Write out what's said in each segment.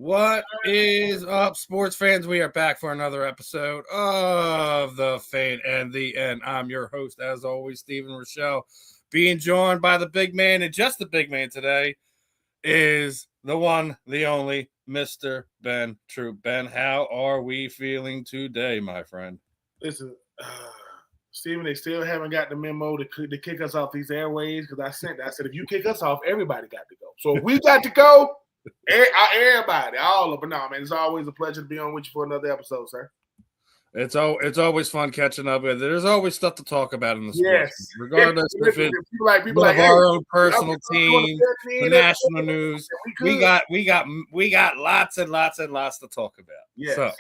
What is up, sports fans? We are back for another episode of The Fade and the End. I'm your host, as always, Steven Rychel, being joined by the big man, and just the big man today is the one, the only, Mr. Ben Troupe. Ben, how are we feeling today, my friend? Listen, Steven, they still haven't got the memo to kick us off these airways because I said, if you kick us off, everybody got to go. So if we got to go, everybody, all of them. No, man, it's always a pleasure to be on with you for another episode, sir. It's always fun catching up with. There's always stuff to talk about in the sports, yes, regardless if it's people of our own personal team, the national news. We got lots and lots and lots to talk about. Yes.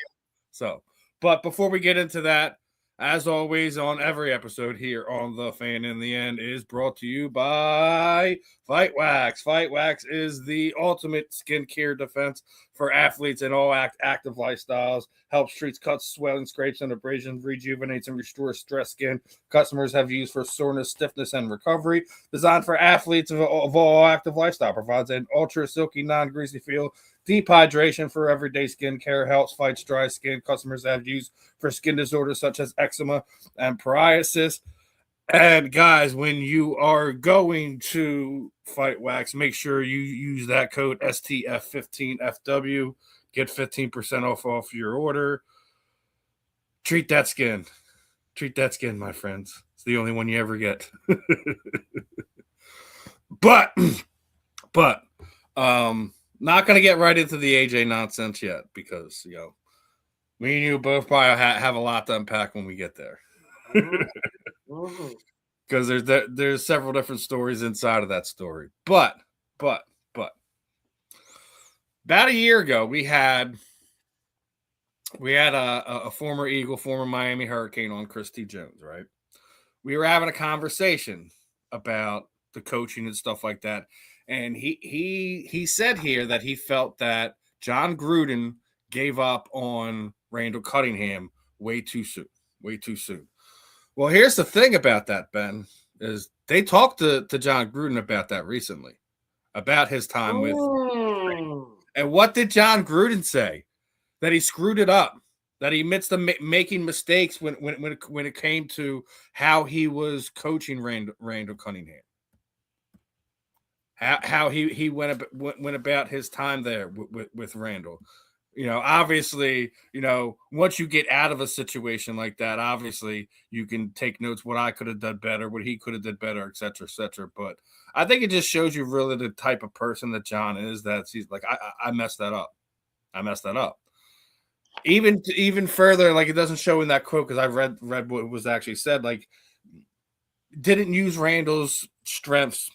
But before we get into that, as always, on every episode here on The Fan in the End is brought to you by Fight Wax. Fight Wax is the ultimate skincare defense for athletes in all active lifestyles. Helps treats cuts, swelling, scrapes, and abrasions, rejuvenates and restores stressed skin. Customers have used for soreness, stiffness, and recovery. Designed for athletes of all active lifestyle. Provides an ultra silky, non-greasy feel. Deep hydration for everyday skincare, helps fight dry skin. Customers have used for skin disorders such as eczema and psoriasis. And guys, when you are going to Fight Wax, make sure you use that code STF15FW. Get 15% off your order. Treat that skin. Treat that skin, my friends. It's the only one you ever get. But not going to get right into the AJ nonsense yet because, me and you both probably have a lot to unpack when we get there. Because there's several different stories inside of that story. But about a year ago, we had a former Eagle, former Miami Hurricane on, Christy Jones, right? We were having a conversation about the coaching and stuff like that. And he said here that he felt that John Gruden gave up on Randall Cunningham way too soon. Well, here's the thing about that, Ben, is they talked to John Gruden about that recently, about his time with. And what did John Gruden say? That he screwed it up. That he admits to making mistakes when it came to how he was coaching Randall Cunningham. How he went about his time there with Randall. Obviously, once you get out of a situation like that, obviously you can take notes what I could have done better, what he could have done better, et cetera, et cetera. But I think it just shows you really the type of person that John is, that he's like, I messed that up. Even further, like it doesn't show in that quote because I read what was actually said, like didn't use Randall's strengths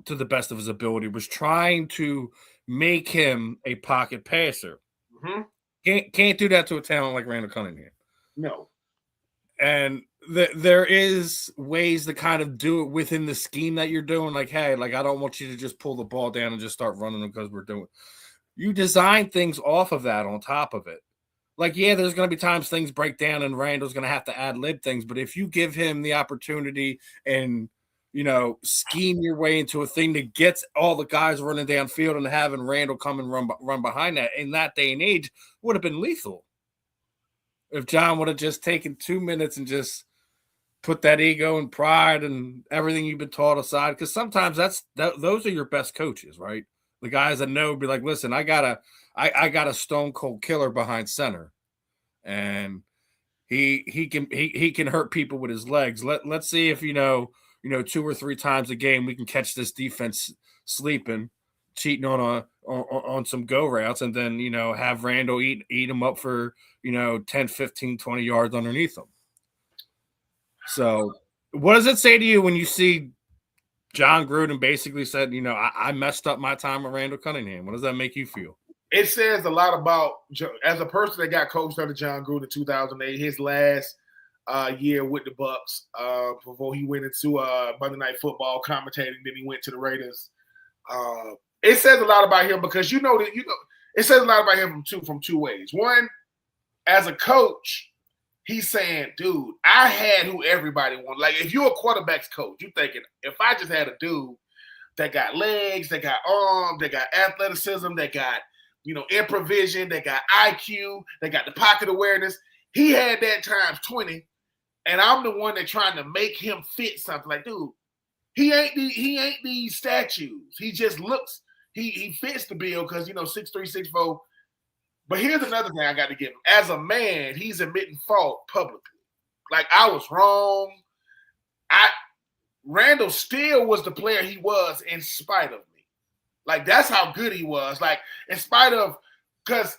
to the best of his ability, was trying to make him a pocket passer. Mm-hmm. Can't do that to a talent like Randall Cunningham. No. And there is ways to kind of do it within the scheme that you're doing. Like, hey, like I don't want you to just pull the ball down and just start running because we're doing. You design things off of that on top of it. Like, yeah, there's going to be times things break down and Randall's going to have to ad-lib things. But if you give him the opportunity and scheme your way into a thing that gets all the guys running downfield and having Randall come and run behind that in that day and age would have been lethal. If John would have just taken 2 minutes and just put that ego and pride and everything you've been taught aside, because sometimes those are your best coaches, right? The guys that know be like, listen, I got a stone cold killer behind center, and he can hurt people with his legs. Let's see if 2 or 3 times a game we can catch this defense sleeping, cheating on some go routes, and then have Randall eat them up for 10, 15, 20 yards underneath them. So what does it say to you when you see John Gruden basically said, I messed up my time with Randall Cunningham? What does that make you feel? It says a lot about, as a person that got coached under John Gruden in 2008, his last year with the Bucks before he went into Monday Night Football commentating. Then he went to the Raiders. It says a lot about him because it says a lot about him from two ways. One, as a coach, he's saying, dude, I had who everybody wanted. Like if you're a quarterback's coach, you're thinking, if I just had a dude that got legs, that got arms, that got athleticism, that got improvision. They got IQ. They got the pocket awareness. He had that times 20, and I'm the one that trying to make him fit something. Like, dude, he ain't these statues. He just looks. He fits the bill because 6'3", 6'4". But here's another thing I got to give him. As a man, he's admitting fault publicly. Like, I was wrong. Randall still was the player he was in spite of me. Like, that's how good he was. Like, in spite of, because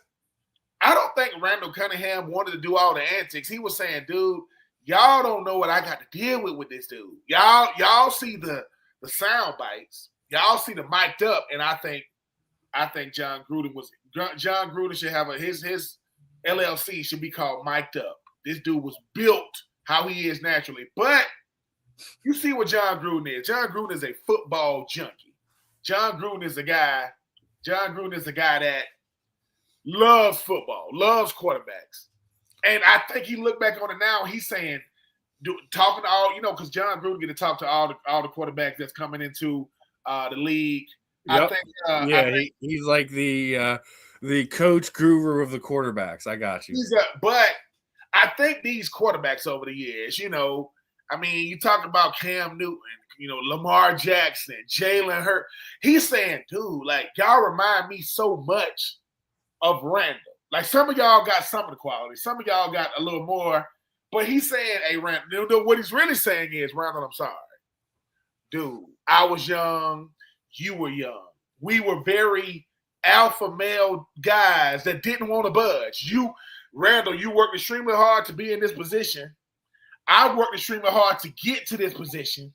I don't think Randall Cunningham wanted to do all the antics. He was saying, dude, y'all don't know what I got to deal with this dude. Y'all see the sound bites. Y'all see the mic'd up, and I think John Gruden should have his LLC should be called Mic'd Up. This dude was built how he is naturally. But you see what John Gruden is. John Gruden is a football junkie. John Gruden is a guy that loves football, loves quarterbacks. And I think he looked back on it now, he's saying, talking to all, because John Gruden get to talk to all the quarterbacks that's coming into the league. Yep. I think he's like the coach guru of the quarterbacks. I got you. But I think these quarterbacks over the years, you talk about Cam Newton, Lamar Jackson, Jalen Hurts. He's saying, dude, like, y'all remind me so much of Randall. Like, some of y'all got some of the quality. Some of y'all got a little more. But he's saying, hey, Randall, what he's really saying is, Randall, I'm sorry. Dude, I was young. You were young. We were very alpha male guys that didn't want to budge. Randall, you worked extremely hard to be in this position. I worked extremely hard to get to this position.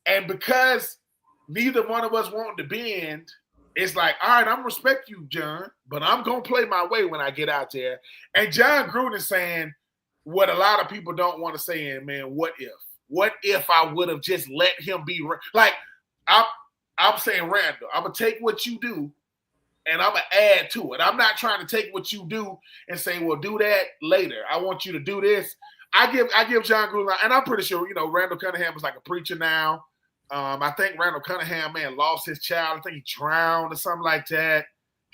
And because neither one of us wanted to bend, it's like, all right, I'm going to respect you, John, but I'm going to play my way when I get out there. And John Gruden is saying what a lot of people don't want to say, man, what if? What if I would have just let him be? Like, I'm saying, Randall, I'm going to take what you do and I'm going to add to it. I'm not trying to take what you do and say, well, do that later. I want you to do this. I give John Gruden, and I'm pretty sure, Randall Cunningham is like a preacher now. I think Randall Cunningham, man, lost his child. I think he drowned or something like that.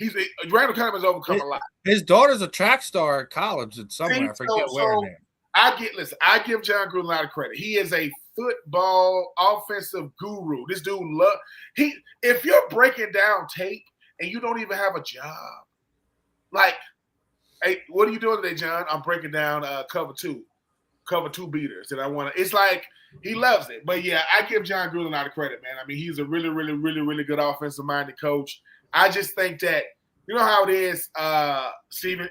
Randall Cunningham has overcome a lot. His daughter's a track star at college at somewhere. I forget where. I give John Gruden a lot of credit. He is a football offensive guru. This dude if you're breaking down tape and you don't even have a job, like, hey, what are you doing today, John? I'm breaking down cover two beaters. And it's like he loves it. But yeah, I give John Gruden a lot of credit, man. I mean, he's a really, really, really, really good offensive minded coach. I just think that, you know how it is, Steven,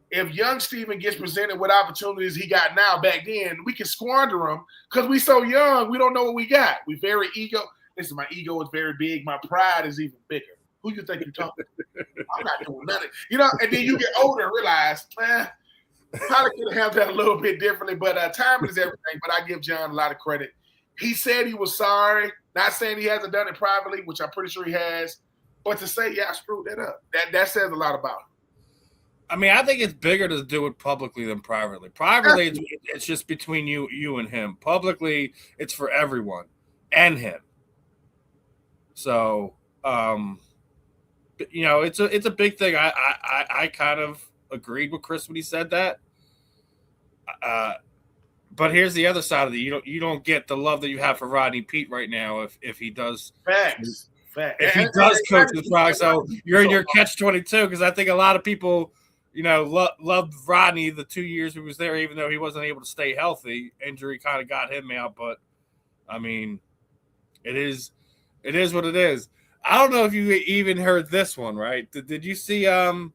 if young Steven gets presented with opportunities he got now, back then, we can squander them because we so young, we don't know what we got. We very ego. Listen, my ego is very big. My pride is even bigger. Who you think you're talking to? I'm not doing nothing. And then you get older and realize, probably could have handled that a little bit differently, but timing is everything. But I give John a lot of credit. He said he was sorry. Not saying he hasn't done it privately, which I'm pretty sure he has. But to say, yeah, I screwed that up, that says a lot about him. I mean, I think it's bigger to do it publicly than privately. Privately, it's just between you and him. Publicly, it's for everyone and him. So, it's a big thing. I kind of agreed with Chris when he said that. But here's the other side of it. You don't get the love that you have for Rodney Peete right now if he does. Facts. If he does coach the Frog, so you're in your catch-22 because I think a lot of people, loved Rodney the 2 years he was there, even though he wasn't able to stay healthy. Injury kind of got him out, but I mean, it is what it is. I don't know if you even heard this one, right? Did you see Troy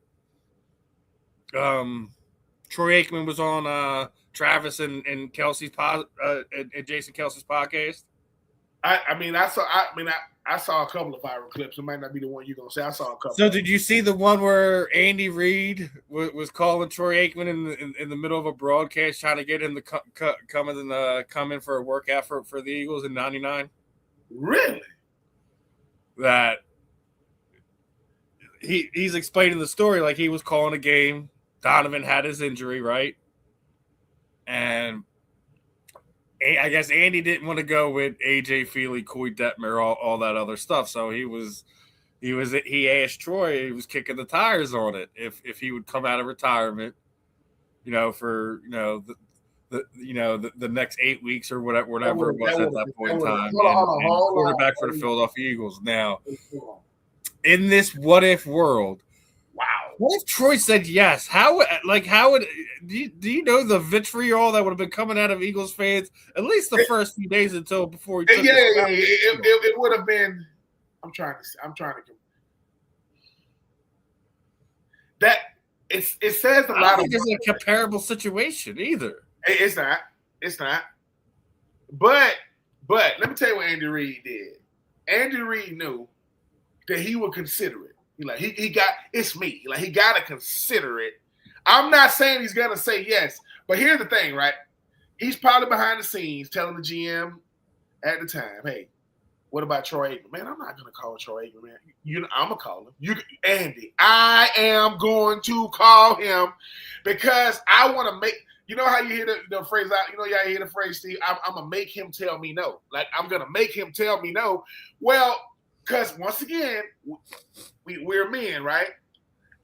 Aikman was on Travis and Kelsey's and Jason Kelsey's podcast? I saw a couple of viral clips. It might not be the one you're gonna say. I saw a couple. So did you see the one where Andy Reid was calling Troy Aikman in the middle of a broadcast, trying to get him to come in for a workout for the Eagles in '99? Really? That he's explaining the story like he was calling a game. Donovan had his injury, right? And I guess Andy didn't want to go with A.J. Feely, Coy Detmer, all that other stuff. So he was he asked Troy, he was kicking the tires on it if he would come out of retirement, for the next 8 weeks or whatever it was at that point in time, and quarterback for the Philadelphia Eagles. Now, in this what if world, wow, what if Troy said yes? How would do you know the vitriol that would have been coming out of Eagles fans at least the first few days before he took it would have been. I'm trying to. That it says a lot. I don't think it's a comparable situation either. It's not. But let me tell you what Andy Reid did. Andy Reid knew that he would consider it. He got to consider it. I'm not saying he's gonna say yes, but here's the thing, right? He's probably behind the scenes telling the GM at the time, hey, what about Troy Aikman? Man, I'm not going to call Troy Aikman, man. I'm going to call him. Andy, I am going to call him because I want to make – you know how you hear the phrase out? You know how you hear the phrase, Steve? I'm going to make him tell me no. I'm going to make him tell me no. Well, because once again, we're men, right?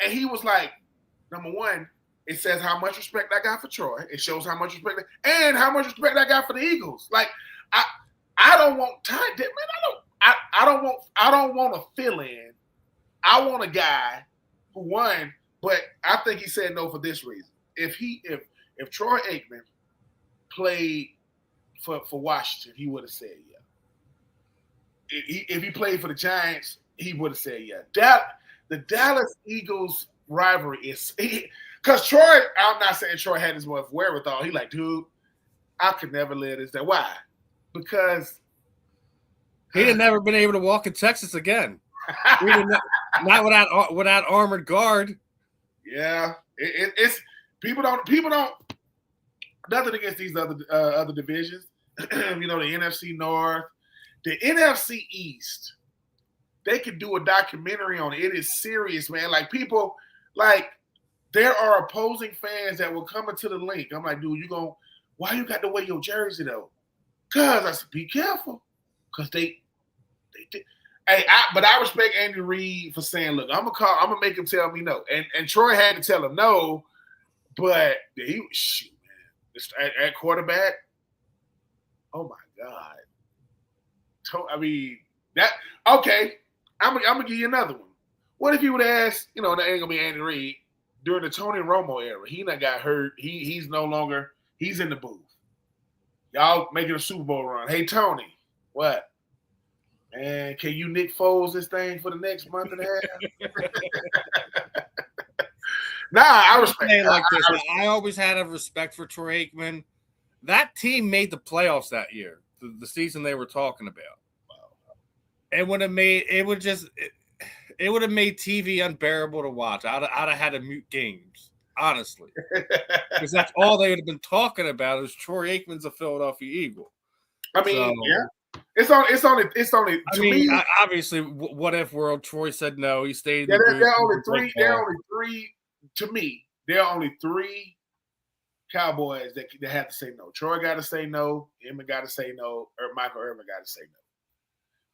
And he was like, number one, it says how much respect I got for Troy. It shows how much respect and how much respect I got for the Eagles. I don't want time, man. I don't want a fill-in. I want a guy who won, but I think he said no for this reason. If Troy Aikman played for Washington, he would have said yeah. If he played for the Giants, he would have said yeah. The Dallas Eagles rivalry is because Troy. I'm not saying Troy had as much wherewithal. He like, dude, I could never live this. That why? Because he'd have never been able to walk in Texas again. Not without armored guard. Yeah, it's people don't. Nothing against these other divisions. The NFC North, the NFC East. They could do a documentary on it. It is serious, man. There are opposing fans that will come into the link. I'm like, dude, why you got to wear your jersey though? Cause I said, be careful, cause they did. Hey, but I respect Andy Reid for saying, look, I'm gonna make him tell me no, and Troy had to tell him no, but he shoot, man, at quarterback. Oh my God! I mean that. Okay, I'm gonna give you another one. What if you would ask? That ain't gonna be Andy Reid during the Tony Romo era. He done got hurt. He's no longer. He's in the booth. Y'all making a Super Bowl run. Hey, Tony, what? Man, can you Nick Foles this thing for the next month and a half? Nah, I respect it. Like this. I always had a respect for Troy Aikman. That team made the playoffs that year, the season they were talking about. Wow. It would have made TV unbearable to watch. I'd have had to mute games. Honestly, because that's all they would have been talking about is Troy Aikman's a Philadelphia Eagle. I mean, yeah, it's only. I mean, obviously, what if world? Troy said no. He stayed. Yeah, there are only three. There are only three. To me, there are only three Cowboys that have to say no. Troy got to say no. Emma got to say no. Or Michael Irvin got to say no.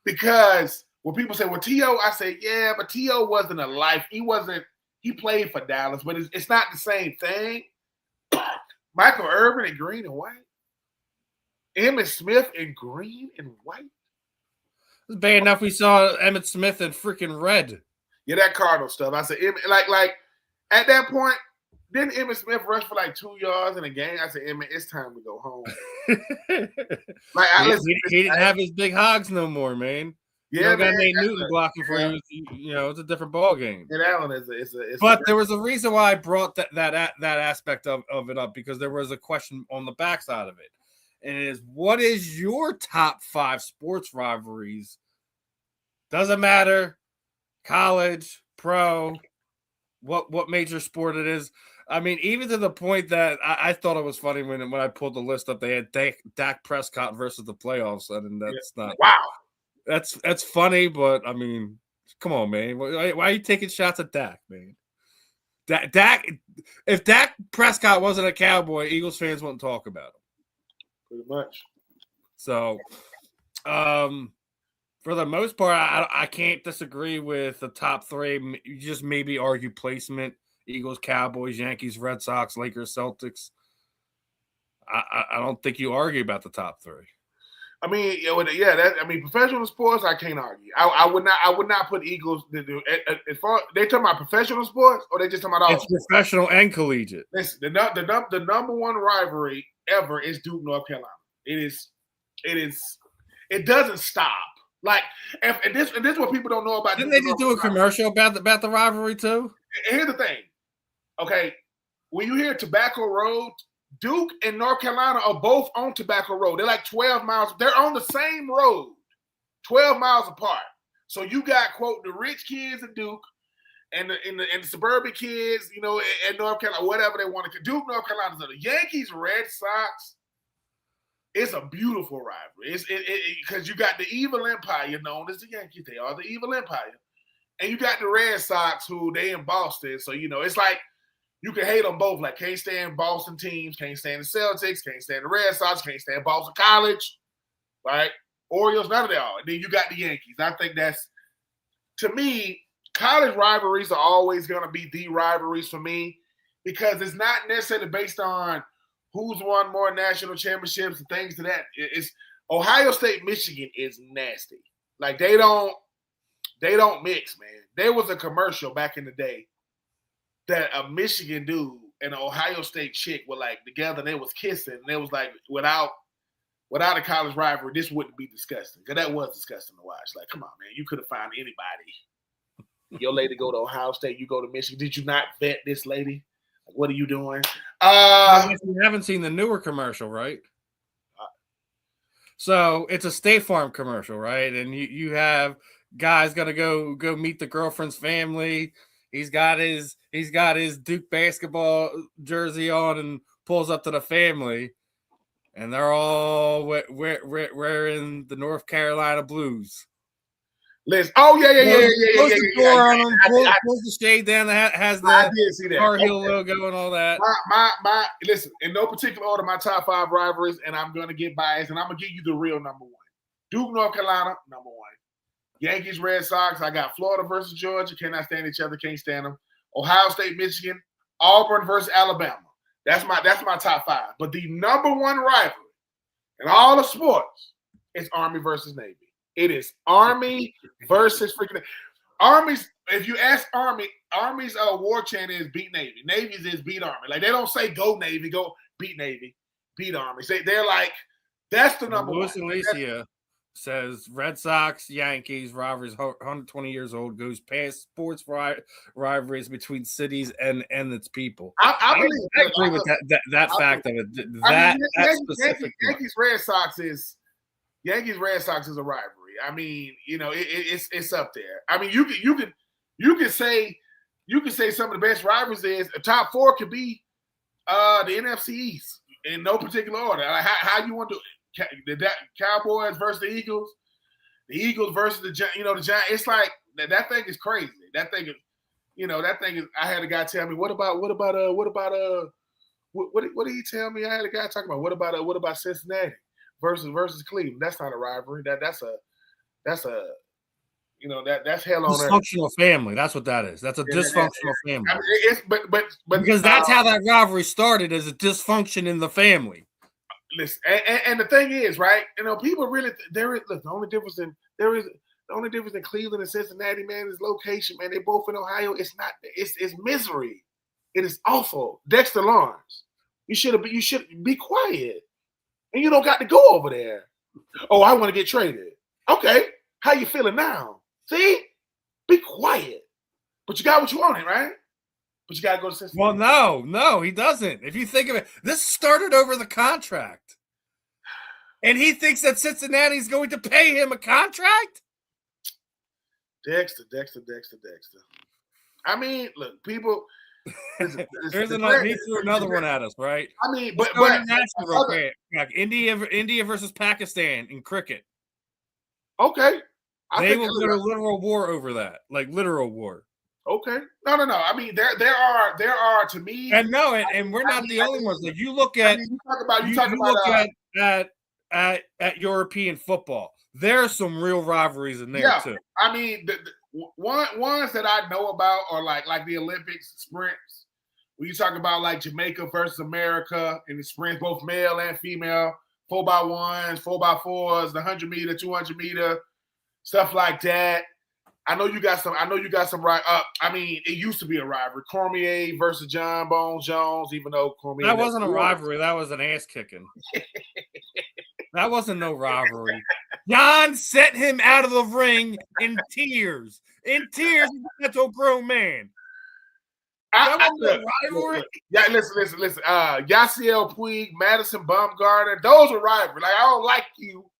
Because when people say, "Well, T.O.," I say, "Yeah, but T.O. wasn't a life. He wasn't." He played for Dallas, but it's not the same thing. Michael Irvin in green and white. Emmitt Smith in green and white. It's bad enough we saw Emmitt Smith in freaking red. Yeah, that Cardinal stuff. I said, like at that point, didn't Emmitt Smith rush for 2 yards in a game? I said, Emmitt, it's time to go home. He didn't have his big hogs no more, man. Yeah, man. Nate Newton blocking for him. It's a different ball game. And Allen is but there was a reason why I brought that aspect of it up, because there was a question on the backside of it, and it is, what is your top 5 sports rivalries? Doesn't matter, college, pro, what major sport it is. I mean, even to the point that I thought it was funny when I pulled the list up. They had Dak Prescott versus the playoffs, and that's not wow. That's funny, but I mean, come on, man. Why are you taking shots at Dak, man? If Dak Prescott wasn't a Cowboy, Eagles fans wouldn't talk about him. Pretty much. So, For the most part, I can't disagree with the top three. You just maybe argue placement: Eagles, Cowboys, Yankees, Red Sox, Lakers, Celtics. I don't think you argue about the top three. I mean, professional sports, I can't argue. I would not put Eagles. As far they talking about professional sports, or they just talking about all? It's professional and collegiate. Listen, the number one rivalry ever is Duke, North Carolina. It doesn't stop. Like, and this is what people don't know about. Didn't they just do a commercial about the rivalry too? And here's the thing. Okay, when you hear Tobacco Road, Duke and North Carolina are both on Tobacco Road. They're like 12 miles. They're on the same road, 12 miles apart. So you got, quote, the rich kids at Duke and the suburban kids, you know, in North Carolina, whatever they want to. Duke, North Carolina, so the Yankees, Red Sox. It's a beautiful rivalry. It's because you got the evil empire known as the Yankees. They are the evil empire. And you got the Red Sox, who they in Boston. So, you know, it's like you can hate them both. Like, can't stand Boston teams, can't stand the Celtics, can't stand the Red Sox, can't stand Boston College, right? Orioles, none of that. And then you got the Yankees. I think that's, to me, college rivalries are always going to be the rivalries for me because it's not necessarily based on who's won more national championships and things to that. It's Ohio State, Michigan is nasty. Like, they don't mix, man. There was a commercial back in the day that a Michigan dude and an Ohio State chick were like together. They was kissing. And it was like, without a college rivalry, this wouldn't be disgusting. Because that was disgusting to watch. Like, come on, man. You could have found anybody. Your lady go to Ohio State, you go to Michigan. Did you not vet this lady? Like, what are you doing? You haven't seen the newer commercial, right? So it's a State Farm commercial, right? And you have guys gonna go meet the girlfriend's family. He's got his Duke basketball jersey on and pulls up to the family, and they're all wearing the North Carolina Blues. Liz, oh yeah. Close the door on them. Close the shade down that has the Tar Heel logo and all that. My listen, in no particular order, my top 5 rivalries, and I'm gonna get biased, and I'm gonna give you the real number 1. Duke, North Carolina, number 1. Yankees, Red Sox. I got Florida versus Georgia. Cannot stand each other. Can't stand them. Ohio State, Michigan. Auburn versus Alabama. That's my top 5. But the number 1 rivalry in all of sports is Army versus Navy. It is Army versus freaking Army's. If you ask Army's war chant is beat Navy. Navy's is beat Army. Like, they don't say go Navy, go beat Navy, beat Army. They're like, that's the number 1. Louis Alicia says Red Sox, Yankees rivalries 120 years old, goes past sports rivalries between cities and its people. I agree with that fact of it. That specific Yankees Red Sox is a rivalry. I mean, you know, it's up there. I mean, you can say some of the best rivalries is a top 4 could be the NFC East in no particular order. Like, how you want to the Cowboys versus the Eagles versus the Giants. It's like that thing is crazy. That thing is. I had a guy tell me, what did he tell me? I had a guy talking about what about Cincinnati versus Cleveland? That's not a rivalry. That's hell on earth. Dysfunctional family. That's what that is. That's a dysfunctional family. I mean, but because that's how that rivalry started, as a dysfunction in the family. Listen, and the thing is, right? You know, people really the only difference in Cleveland and Cincinnati, man, is location. Man, they both in Ohio. It's misery. It is awful. Dexter Lawrence, you should be quiet, and you don't got to go over there. Oh, I want to get traded. Okay, how you feeling now? See, be quiet. But you got what you wanted, right? But you got to go to Cincinnati. Well, no, he doesn't. If you think of it, this started over the contract. And he thinks that Cincinnati is going to pay him a contract? Dexter. I mean, look, people. He threw another one at us, right? I mean, India versus Pakistan in cricket. Okay. They will go to literal war over that, like literal war. Okay. No. I mean, there are to me, and we're not the only ones. Like, you look at, you talk about at European football. there are some real rivalries in there too. I mean, the ones that I know about are like the Olympics sprints. When you talk about like Jamaica versus America in the sprints, both male and female, 4x1s, 4x4s, the 100-meter, 200-meter, stuff like that. I know you got some. Right. I mean, it used to be a rivalry: Cormier versus John Bones Jones. Even though Cormier, that wasn't a rivalry, that was an ass kicking. That wasn't no rivalry. John sent him out of the ring in tears. That's a grown man. That wasn't a rivalry. Yeah, listen. Yasiel Puig, Madison Bumgarner, those are rivalry. Like, I don't like you,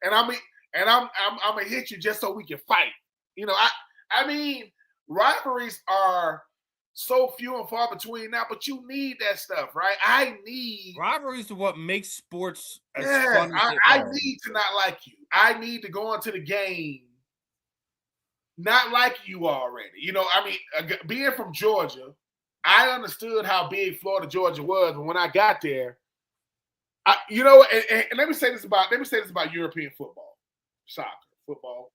and I'm gonna hit you just so we can fight. You know, I mean, rivalries are so few and far between now, but you need that stuff, right? Rivalries are what makes sports as fun as I need to not like you. I need to go into the game not like you already. You know, I mean, being from Georgia, I understood how big Florida, Georgia was, but when I got there, and let me say this about European football, soccer, football.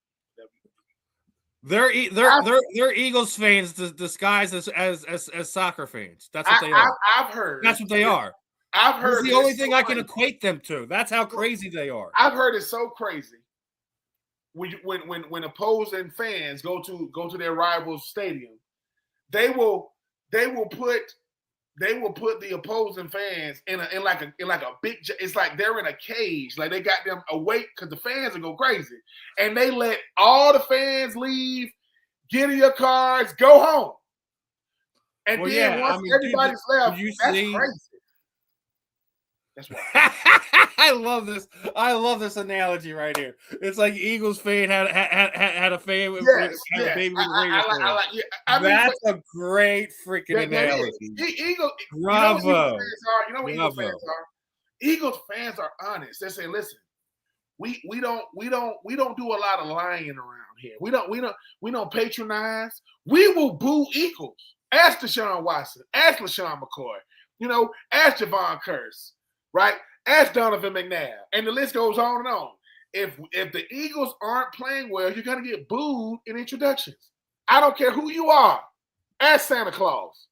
They're Eagles fans disguised as soccer fans. That's what they are. I've heard. That's what they are. I've heard. It's the only thing I can equate them to. That's how crazy they are. I've heard it's so crazy. When opposing fans go to their rival's stadium, they will put the opposing fans in like a big. It's like they're in a cage. Like they got them awake because the fans will go crazy, and they let all the fans leave, get in your cars, go home. And once everybody's left, that's crazy. That's why. I love this. I love this analogy right here. It's like Eagles fan had a fan with a baby with a Raiders fan. That's a great freaking analogy. Eagles, bravo. You know what Eagles fans are? Eagles fans are honest. They say, listen, we don't do a lot of lying around here. We don't patronize. We will boo Eagles. Ask Deshaun Watson. Ask LaShawn McCoy. You know, ask Javon Curse. Right? Ask Donovan McNabb. And the list goes on and on. If the Eagles aren't playing well, you're going to get booed in introductions. I don't care who you are. Ask Santa Claus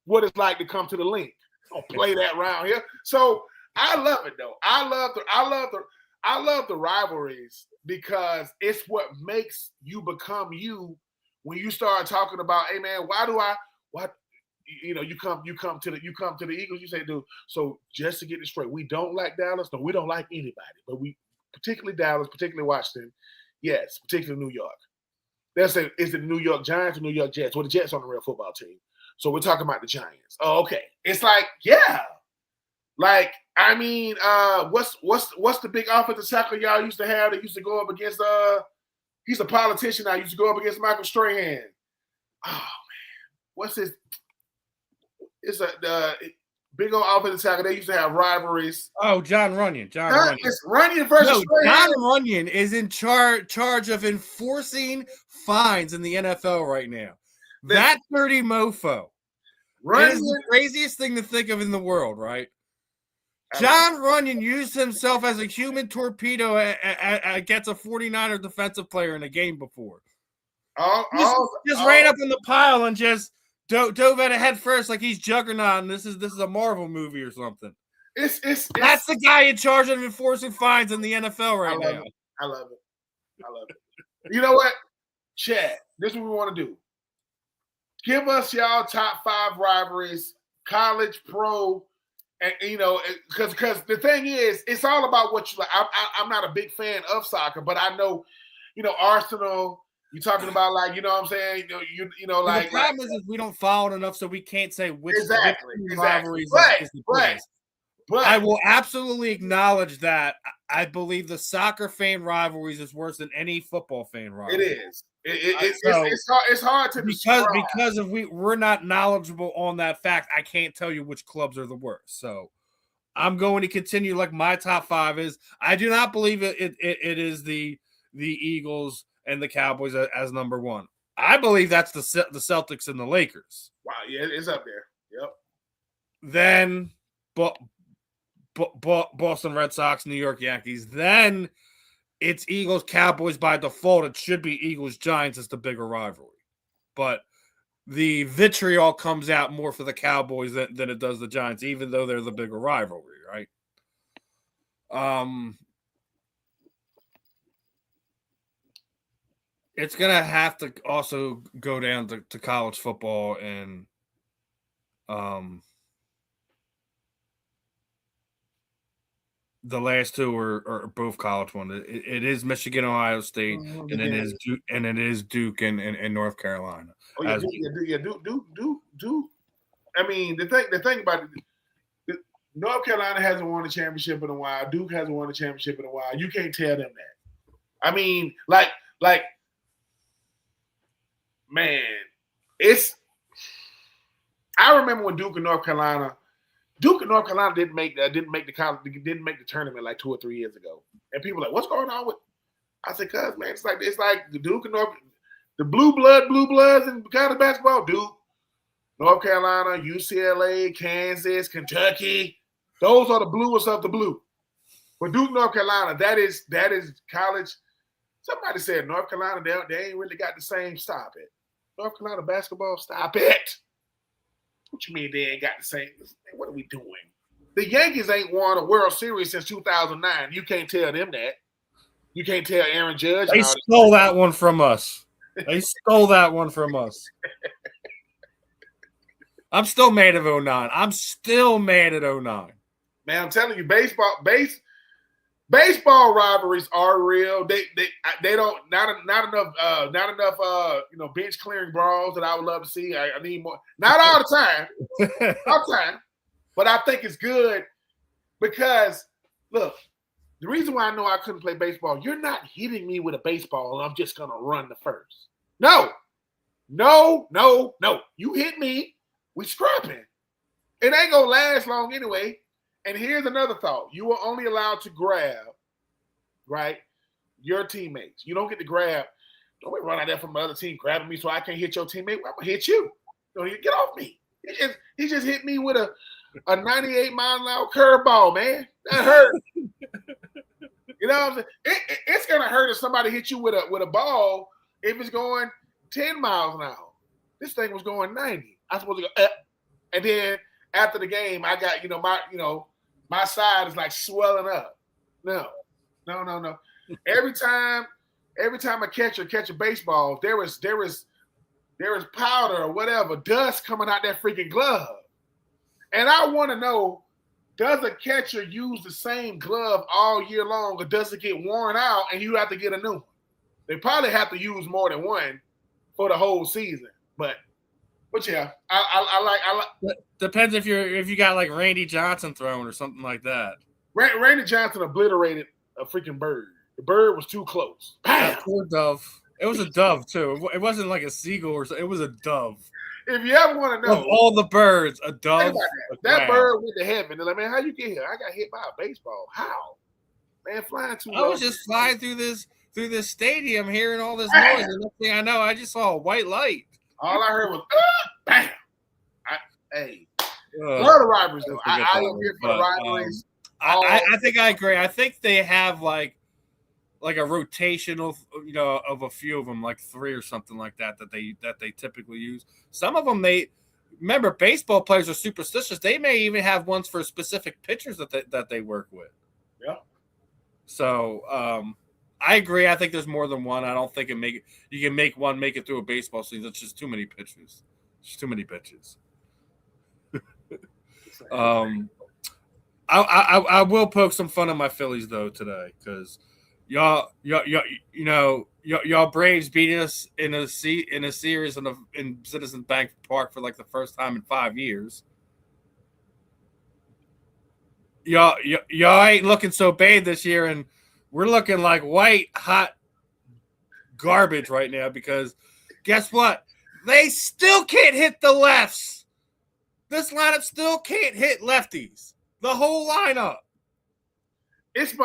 what it's like to come to the link. Don't play that around here. So I love it though. I love the rivalries because it's what makes you become you when you start talking about, hey man, you come to the Eagles, you say, dude, so just to get this straight, we don't like Dallas. No, we don't like anybody, but we particularly Dallas, particularly Washington, yes, particularly New York. They'll say, is it New York Giants or New York Jets? Well, the Jets on the real football team. So we're talking about the Giants. Oh, okay. It's like, yeah. Like, I mean, what's the big offensive tackle y'all used to have that used to go up against he's a politician now, used to go up against Michael Strahan. Oh man, what's his it's the big old offensive tackle. They used to have rivalries. Oh, John Runyon. Runyon. It's Runyon versus John Runyon is in charge of enforcing fines in the NFL right now. That dirty mofo. Runyon is the craziest thing to think of in the world, right? John Runyon used himself as a human torpedo against a 49er defensive player in a game before. Just ran up in the pile and just dove at a head first like he's Juggernaut and this is a Marvel movie or something. That's the guy in charge of enforcing fines in the NFL right now. I love it. You know what? Chad, this is what we want to do. Give us y'all top 5 rivalries, college, pro, and because the thing is, it's all about what you like. I'm not a big fan of soccer, but I know, Arsenal. You're talking about like, you know what I'm saying? Like the problem is we don't follow it enough, so we can't say which rivalries is the best. But I will absolutely acknowledge that I believe the soccer fan rivalries is worse than any football fan rivalry. It is. It's hard to describe. because if we're not knowledgeable on that fact, I can't tell you which clubs are the worst. So I'm going to continue like my top 5 is. I do not believe it is the Eagles and the Cowboys as number 1. I believe that's the Celtics and the Lakers. Wow, yeah, it's up there. Yep. Then Boston Red Sox, New York Yankees. Then it's Eagles Cowboys by default. It should be Eagles Giants as the bigger rivalry, but the vitriol comes out more for the Cowboys than it does the Giants, even though they're the bigger rivalry, right? It's gonna have to also go down to college football, and the last two are both college ones. It is Michigan, Ohio State, and it is Duke, Duke and North Carolina. Oh yeah, Duke. I mean, the thing about it, North Carolina hasn't won a championship in a while. Duke hasn't won a championship in a while. You can't tell them that. I mean, like, man, it's. I remember when Duke and North Carolina didn't make the tournament like 2 or 3 years ago, and people were like, what's going on with? I said, cuz man, it's like the Duke and the blue bloods in college basketball. Duke, North Carolina, UCLA, Kansas, Kentucky. Those are the bluest of the blue. But Duke, North Carolina, that is college. Somebody said North Carolina, they ain't really got the same. Stop it. North Carolina basketball, stop it. What you mean they ain't got the same? What are we doing? The Yankees ain't won a World Series since 2009. You can't tell them that. You can't tell Aaron Judge. They stole that one from us. They stole that one from us. I'm still mad at 09. I'm still mad at 09. Man, I'm telling you, baseball rivalries are real. They don't not enough bench clearing brawls that I would love to see. I need more. Not all the time. All the time. But I think it's good because look, the reason why I know I couldn't play baseball, you're not hitting me with a baseball and I'm just gonna run the first. No. You hit me, we scrapping. It ain't gonna last long anyway. And here's another thought. You are only allowed to grab, right, your teammates. You don't get to grab. Don't run out there from the other team grabbing me so I can't hit your teammate. I'm going to hit you. Don't get off me. He just hit me with a 98-mile-an-hour curveball, man. That hurt. You know what I'm saying? It's going to hurt if somebody hits you with a ball if it's going 10 miles an hour. This thing was going 90. I'm supposed to go, and then after the game, I got, my side is like swelling up. No. Every time a catcher catch a baseball, there was powder or whatever, dust coming out that freaking glove. And I want to know, does a catcher use the same glove all year long, or does it get worn out and you have to get a new one? They probably have to use more than one for the whole season. But yeah, I like. Depends if you got like Randy Johnson throwing or something like that. Randy Johnson obliterated a freaking bird. The bird was too close. That poor dove. It was a dove too. It wasn't like a seagull or something. It was a dove. If you ever want to know, of all the birds, a dove. That bird went to heaven. They're like, man, how you get here? I got hit by a baseball. How? Man, flying too low. I was just flying through this stadium, hearing all this noise, and next thing I know, I just saw a white light. All I heard was, bam. Love the rivalries, though. I am here for the rivalries. I think I agree. I think they have like a rotational, of a few of them, like 3 or something like that they typically use. Some of them, remember, baseball players are superstitious. They may even have ones for specific pitchers that they work with. Yeah. So I agree. I think there's more than one. I don't think you can make one make it through a baseball season. It's just too many pitches. It's too many pitches. I will poke some fun at my Phillies though today, because y'all Braves beating us in a series in Citizens Bank Park for like the first time in 5 years. Y'all ain't looking so bad this year, and we're looking like white hot garbage right now, because guess what? They still can't hit the lefts. This lineup still can't hit lefties. The whole lineup. It's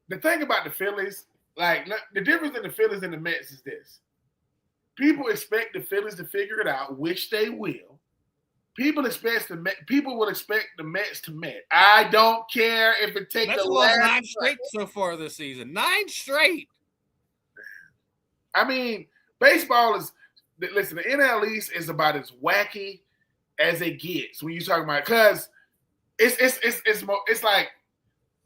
the thing about the Phillies. Like, the difference in the Phillies and the Mets is this: people expect the Phillies to figure it out, which they will. People would expect the Mets to Met. I don't care if it takes Mets the lost last 9 straight so far this season. 9 straight. I mean, baseball is. Listen, the NL East is about as wacky as it gets when you talk about because it's like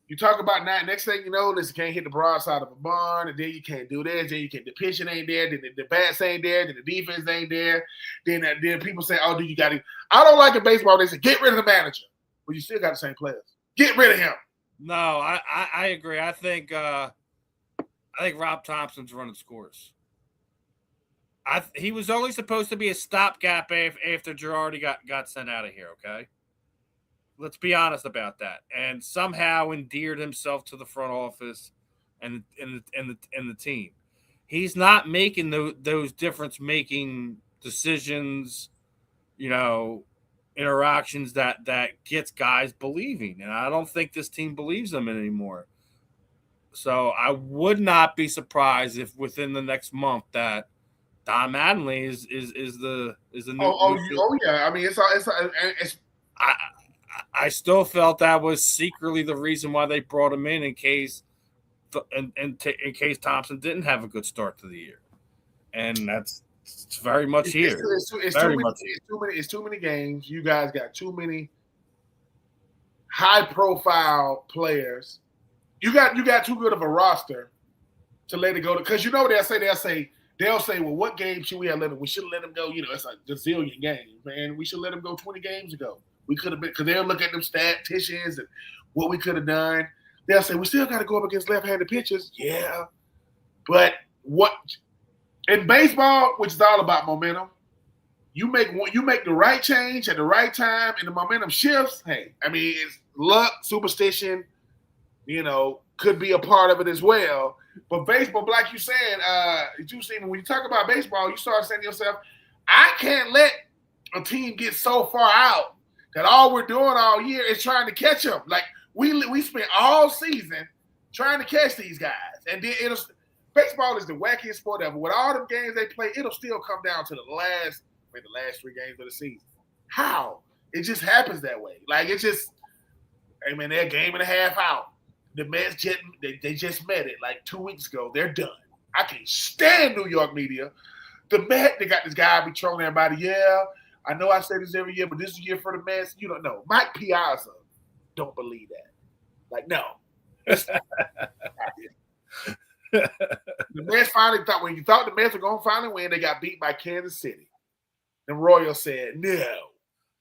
you talk about now. Next thing you know, listen, can't hit the broadside of a barn, and then you can't do this. Then you can't. The pitching ain't there. Then the bats ain't there. Then the defense ain't there. Then people say, "Oh, do you got to?" I don't like in baseball. They say, "Get rid of the manager," but you still got the same players. Get rid of him. No, I agree. I think Rob Thompson's running scores. He was only supposed to be a stopgap after Girardi got sent out of here. Okay, let's be honest about that. And somehow endeared himself to the front office and the team. He's not making those difference making decisions, interactions that gets guys believing. And I don't think this team believes them anymore. So I would not be surprised if within the next month that Don Mattingly is the new. Yeah. I mean, it's. I still felt that was secretly the reason why they brought him in case in case Thompson didn't have a good start to the year, and it's very much here. It's too many games. You guys got too many high-profile players. You got too good of a roster to let it go because they'll say, well, what game should we have let him? We should have let him go. It's like a gazillion games, man. We should let him go 20 games ago. We could have been because they'll look at them statisticians and what we could have done. They'll say we still got to go up against left-handed pitchers. Yeah, but what in baseball, which is all about momentum, you make the right change at the right time, and the momentum shifts. Hey, I mean, it's luck, superstition. Could be a part of it as well. But baseball, like you said, Steven, when you talk about baseball, you start saying to yourself, I can't let a team get so far out that all we're doing all year is trying to catch them. Like we spent all season trying to catch these guys, and then baseball is the wackiest sport ever. With all the games they play, it'll still come down to the last 3 games of the season. How? It just happens that way. Like it's just, hey man, they're a game and a half out. The Mets they just met it like 2 weeks ago. They're done. I can't stand New York media. The Mets, they got this guy be trolling everybody. Yeah, I know I say this every year, but this is the year for the Mets. You don't know. Mike Piazza don't believe that. Like, no. The Mets finally thought, when you thought the Mets were going to finally win, they got beat by Kansas City. The Royals said, no,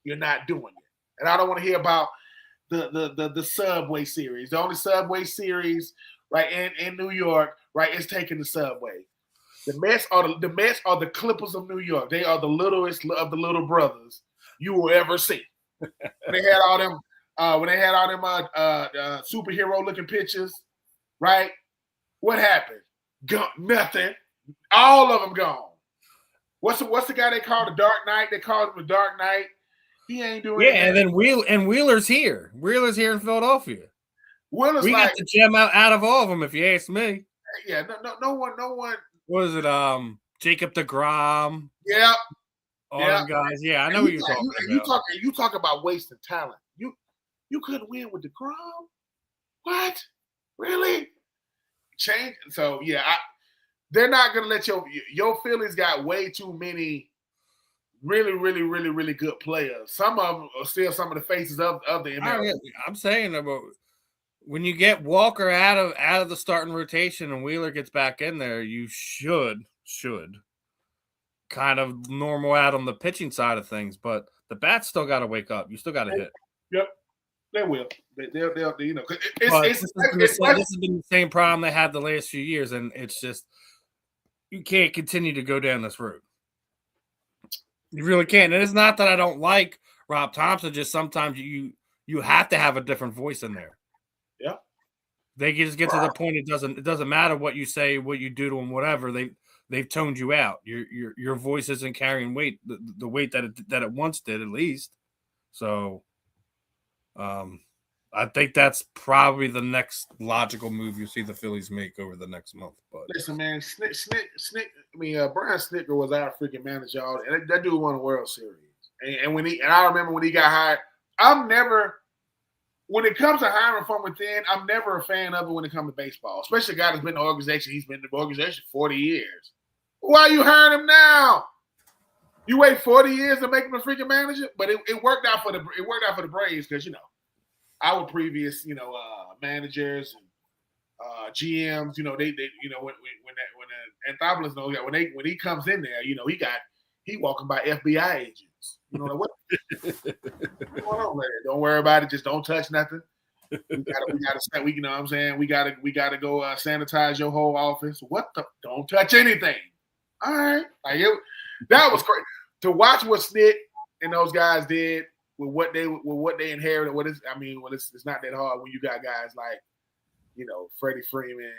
you're not doing it. And I don't want to hear about the Subway series. The only Subway series, right, in New York, right, is taking the Subway. The Mets are the Clippers of New York. They are the littlest of the little brothers you will ever see. When they had all them superhero looking pictures, right? What happened? Nothing. All of them gone. What's the guy they call the Dark Knight? They called him the Dark Knight. He ain't doing anything. And then Wheeler's here. Wheeler's here in Philadelphia. We got the gem out of all of them, if you ask me. Yeah, no one. What is it? Jacob deGrom. Yeah. All them guys. Yeah, I know what you're talking about. You talk about wasting talent. You couldn't win with deGrom? What? Really? Change. So yeah, they're not gonna let your Phillies got way too many really, really, really, really good players. Some of them are still some of the faces of the MLB. I'm saying about when you get Walker out of the starting rotation and Wheeler gets back in there, you should kind of normal out on the pitching side of things. But the bats still got to wake up. You still got to hit. Yep, they will. They'll this has been the same problem they had the last few years, and it's just you can't continue to go down this road. You really can't. And it's not that I don't like Rob Thompson. Just sometimes you have to have a different voice in there. Yeah, they just get to the point. It doesn't matter what you say, what you do to them, whatever. They've toned you out. Your voice isn't carrying weight, the weight that it once did, at least. So, I think that's probably the next logical move you see the Phillies make over the next month. But listen, man, Brian Snitker was our freaking manager, and that dude won a World Series. And I remember when he got hired. When it comes to hiring from within, I'm never a fan of it when it comes to baseball, especially a guy that's been in the organization. He's been in the organization 40 years. Why are you hiring him now? You wait 40 years to make him a freaking manager? But it worked out for the Braves because, our previous, managers and GMs, they when Anthopoulos knows that when he comes in there, he walking by FBI agents. What? Don't worry about it. Just don't touch nothing. We gotta go sanitize your whole office. What the? Don't touch anything. All right. That was crazy to watch what Snit and those guys did with what they inherited. It's not that hard when you got guys like, Freddie Freeman,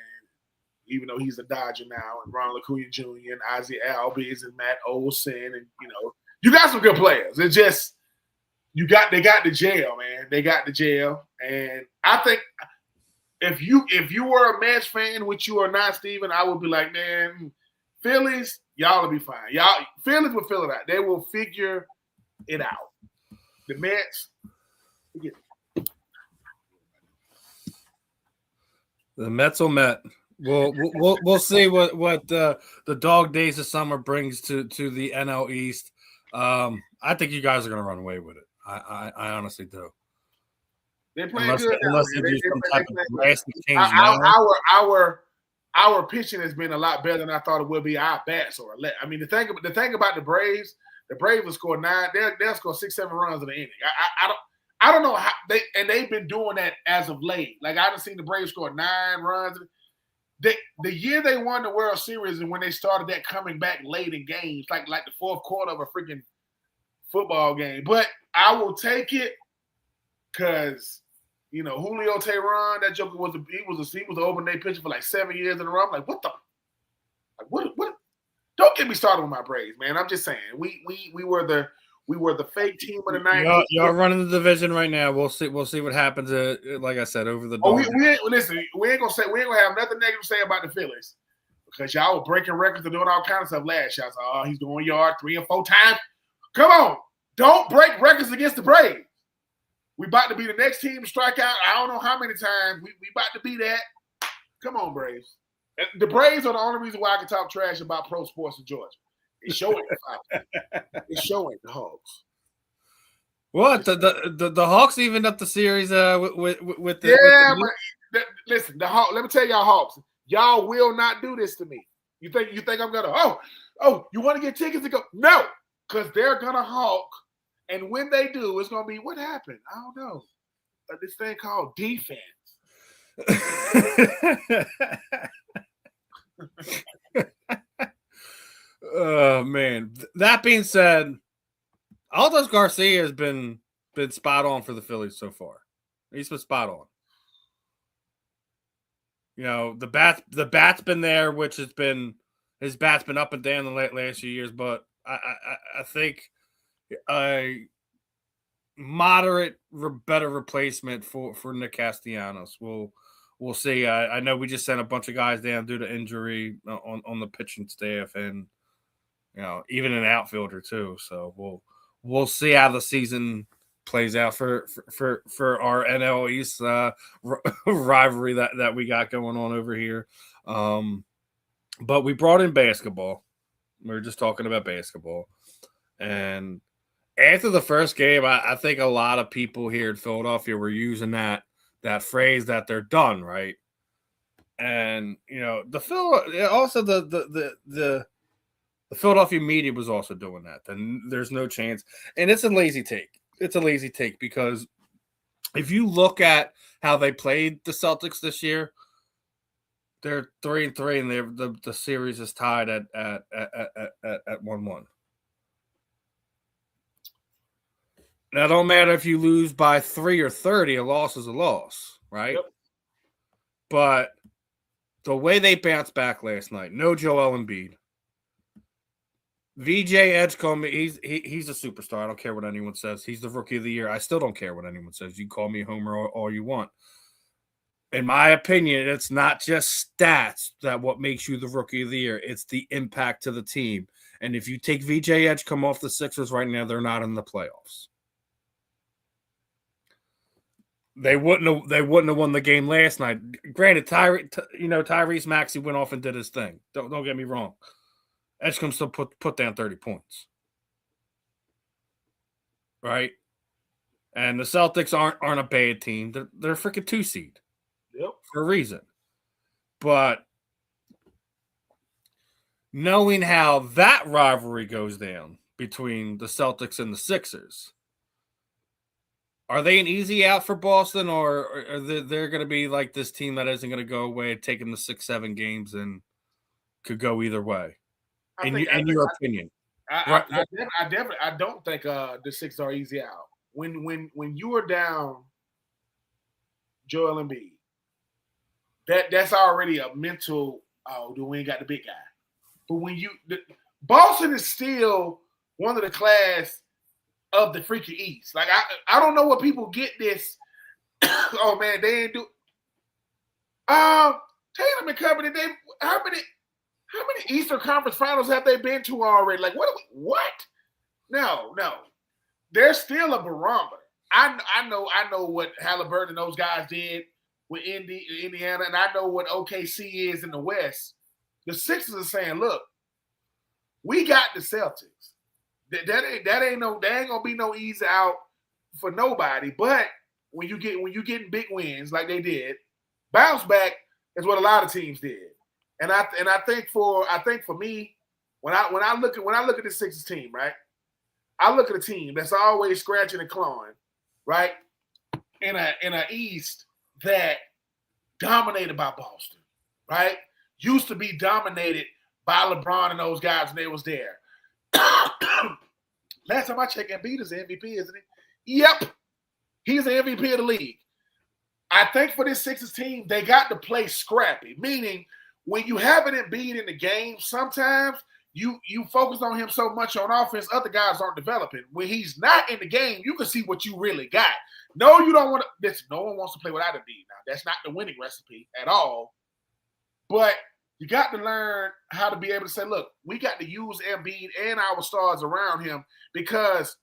even though he's a Dodger now, and Ronald Acuna Jr. and Ozzie Albies and Matt Olson, and you got some good players. It's just they got the jail, man. They got the jail, and I think if you were a Mets fan, which you are not, Steven, I would be like, man, Phillies, y'all will be fine. Phillies will fill it out. They will figure it out. The Mets, forget it. The Mets will Met. We'll see what the dog days of summer brings to the NL East. I think you guys are going to run away with it. I honestly do. They're playing good. Unless they do some type of drastic change. Our pitching has been a lot better than I thought it would be. Our bats are less. The thing about the Braves will score 9. They'll score 6-7 runs in the inning. I don't know how they've been doing that as of late. Like I haven't seen the Braves score 9 runs. The year they won the World Series and when they started that coming back late in games, like the fourth quarter of a freaking football game. But I will take it because Julio Teheran, that joker was an open day pitcher for like 7 years in a row. I'm like, what the? Like, what? Don't get me started with my Braves, man. I'm just saying we were the fake team of the 90s. Y'all running the division right now. We'll see what happens. Like I said, over the. We ain't gonna have nothing negative to say about the Phillies because y'all were breaking records and doing all kinds of stuff last year. So, he's doing yard 3 or 4 times. Come on, don't break records against the Braves. We about to be the next team to strike out. I don't know how many times. We about to be that. Come on, Braves. The Braves are the only reason why I can talk trash about pro sports in Georgia. It's showing. It's showing the Hawks. What the Hawks evened up the series with listen, the Hawks. Let me tell y'all, Hawks. Y'all will not do this to me. You think I'm gonna? You want to get tickets to go? No, because they're gonna Hawk. And when they do, it's going to be, what happened? I don't know. This thing called defense. Oh, man. That being said, Aldous Garcia has been spot on for the Phillies so far. He's been spot on. The bat's been there, which his bat's been up and down the last few years, but I think a moderate, better replacement for Nick Castellanos. We'll see. I know we just sent a bunch of guys down due to injury on the pitching staff, and even an outfielder too. So we'll see how the season plays out for our NL East rivalry that we got going on over here. But we brought in basketball. We were just talking about basketball, and after the first game, I think a lot of people here in Philadelphia were using that phrase that they're done, right? And the Philadelphia media was also doing that. Then there's no chance, and it's a lazy take. It's a lazy take because if you look at how they played the Celtics this year, they're 3-3, and the series is tied at 1-1. Now, it don't matter if you lose by 3 or 30, a loss is a loss, right? Yep. But the way they bounced back last night, no Joel Embiid. VJ Edgecombe, he's a superstar. I don't care what anyone says. He's the rookie of the year. I still don't care what anyone says. You call me a homer all you want. In my opinion, it's not just stats that what makes you the rookie of the year. It's the impact to the team. And if you take VJ Edgecombe off the Sixers right now, they're not in the playoffs. They wouldn't have won the game last night. Granted, Tyrese Maxey went off and did his thing. Don't get me wrong. Edgecombe still put down 30 points. Right? And the Celtics aren't a bad team. They're a freaking 2 seed. Yep. For a reason. But knowing how that rivalry goes down between the Celtics and the Sixers, are they an easy out for Boston, or are they're going to be like this team that isn't going to go away and take them to 6-7 games and could go either way? In your opinion, I don't think the Sixers are easy out. When you are down Joel Embiid, that's already a mental. Oh, we ain't got the big guy. But when Boston is still one of the class of the freaking East. Like I don't know what people get this. Oh man, they ain't do. Tatum and company. How many Eastern Conference Finals have they been to already? Like what? No. They're still a barometer. I know what Halliburton and those guys did with Indiana, and I know what OKC is in the West. The Sixers are saying, look, we got the Celtics. That ain't gonna be no easy out for nobody. But when you getting big wins like they did, bounce back is what a lot of teams did. And I think for me, when I look at the Sixers team, right? I look at a team that's always scratching and clawing, right? In a East that dominated by Boston, right? Used to be dominated by LeBron and those guys when they was there. Last time I checked, Embiid is the MVP, isn't he? Yep. He's the MVP of the league. I think for this Sixers team, they got to play scrappy, meaning when you have an Embiid in the game, sometimes you focus on him so much on offense, other guys aren't developing. When he's not in the game, you can see what you really got. No, you don't want to – no one wants to play without Embiid now. That's not the winning recipe at all. But you got to learn how to be able to say, look, we got to use Embiid and our stars around him because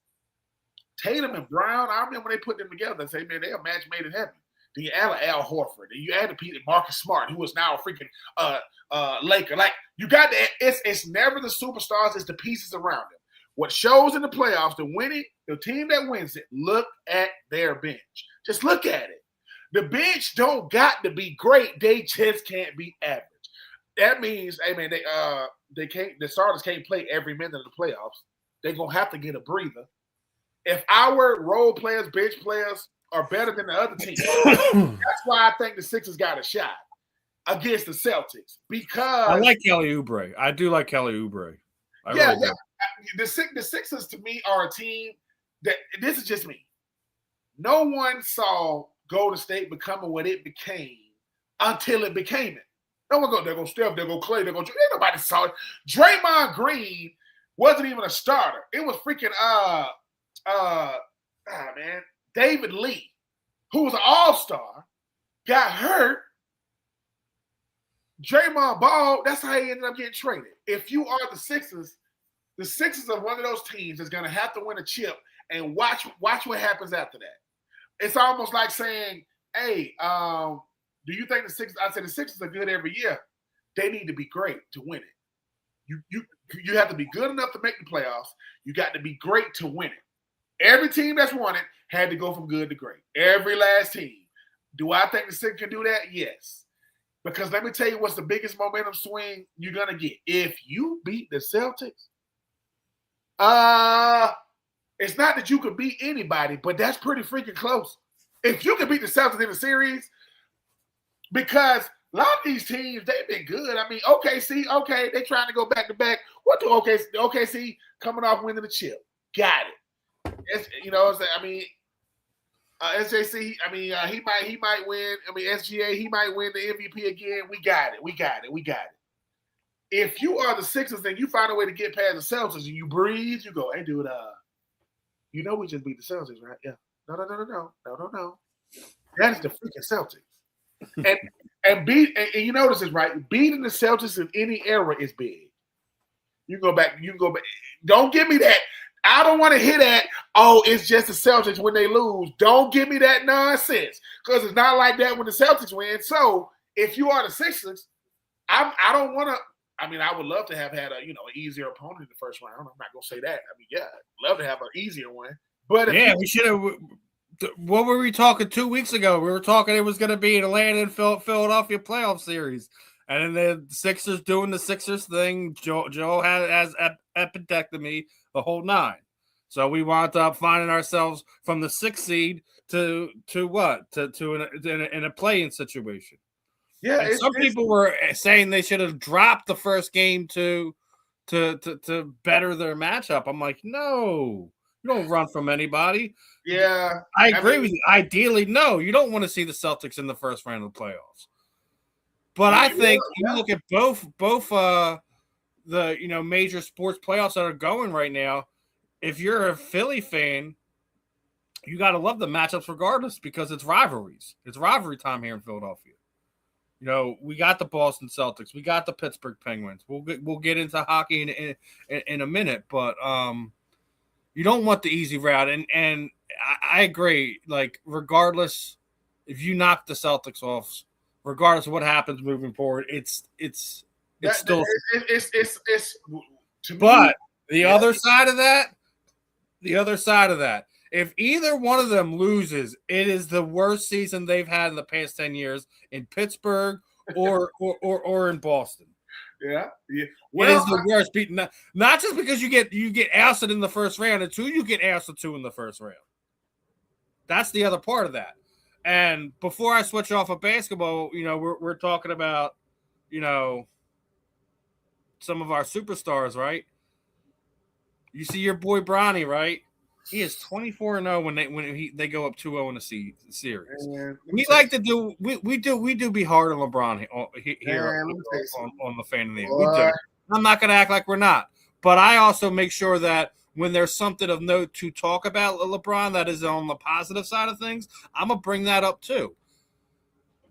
Tatum and Brown, I remember when they put them together and say, man, they're a match made in heaven. Then you add Al Horford. Then you add Marcus Smart, who is now a freaking Laker. Like, you got to – it's never the superstars. It's the pieces around them. What shows in the playoffs, the team that wins it, look at their bench. Just look at it. The bench don't got to be great. They just can't be average. That means, hey man, the starters can't play every minute of the playoffs. They're gonna have to get a breather. If our role players, bench players are better than the other team, that's why I think the Sixers got a shot against the Celtics. Because I like Kelly Oubre. I do like Kelly Oubre. The Sixers to me are a team that this is just me. No one saw Golden State becoming what it became until it became it. No one they're going to Steph, they're going to Clay, they're going to – ain't nobody saw it. Draymond Green wasn't even a starter. It was freaking David Lee, who was an all-star, got hurt. Draymond Ball, that's how he ended up getting traded. If you are the Sixers are one of those teams that's going to have to win a chip and watch what happens after that. It's almost like saying, hey, do you think the Sixers? I said the Sixers are good every year. They need to be great to win it. You have to be good enough to make the playoffs. You got to be great to win it. Every team that's won it had to go from good to great. Every last team. Do I think the Sixers can do that? Yes. Because let me tell you what's the biggest momentum swing you're gonna get. If you beat the Celtics, it's not that you could beat anybody, but that's pretty freaking close. If you can beat the Celtics in the series. Because a lot of these teams, they've been good. I mean, OKC, okay, they're trying to go back-to-back. What do OKC coming off winning the chip? Got it. SJC, he might win. I mean, SGA, he might win the MVP again. We got it. If you are the Sixers and you find a way to get past the Celtics and you breathe, you go, hey, dude, you know we just beat the Celtics, right? Yeah. No. That is the freaking Celtics. And you notice this, right? Beating the Celtics in any era is big. You can go back. You can go back. Don't give me that. I don't want to hear that. Oh, it's just the Celtics when they lose. Don't give me that nonsense because it's not like that when the Celtics win. So if you are the Sixers, I don't want to. I mean, I would love to have had an easier opponent in the first round. I'm not gonna say that. I mean, yeah, I'd love to have an easier one. But we should have. What were we talking 2 weeks ago? We were talking it was going to be an Atlanta and Philadelphia playoff series, and then the Sixers doing the Sixers thing. Joe has appendectomy the whole 9, so we wound up finding ourselves from the 6th seed to what to in a play-in situation. Yeah, and some people were saying they should have dropped the first game to better their matchup. I'm like, no. You don't run from anybody. Yeah. I agree with you. Ideally, no. You don't want to see the Celtics in the first round of the playoffs. But I think you look at both the major sports playoffs that are going right now, if you're a Philly fan, you got to love the matchups regardless because it's rivalries. It's rivalry time here in Philadelphia. We got the Boston Celtics. We got the Pittsburgh Penguins. We'll get into hockey in a minute, but you don't want the easy route, and I agree. Like, regardless, if you knock the Celtics off, regardless of what happens moving forward, it's still. But the other side of that, if either one of them loses, it is the worst season they've had in the past 10 years in Pittsburgh or in Boston. Yeah. Well, it is the worst beating. Not just because you get ousted in the first round, and 2, you get ousted 2 in the first round. That's the other part of that. And before I switch off of basketball, we're talking about, some of our superstars, right? You see your boy Bronny, right? He is 24-0 when they go up 2-0 in a series. We like to do we do be hard on LeBron here on the fan of the year. We do. I'm not going to act like we're not, but I also make sure that when there's something of note to talk about LeBron that is on the positive side of things, I'm gonna bring that up too.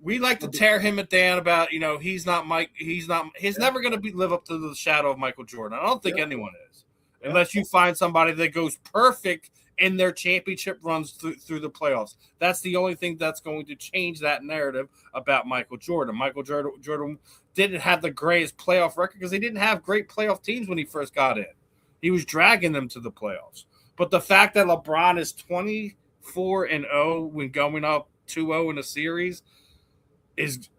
We like to tear him down about he's never going to live up to the shadow of Michael Jordan. I don't think anyone is. Unless you find somebody that goes perfect in their championship runs through the playoffs. That's the only thing that's going to change that narrative about Michael Jordan. Michael Jordan didn't have the greatest playoff record because he didn't have great playoff teams when he first got in. He was dragging them to the playoffs. But the fact that LeBron is 24-0 when going up 2-0 in a series is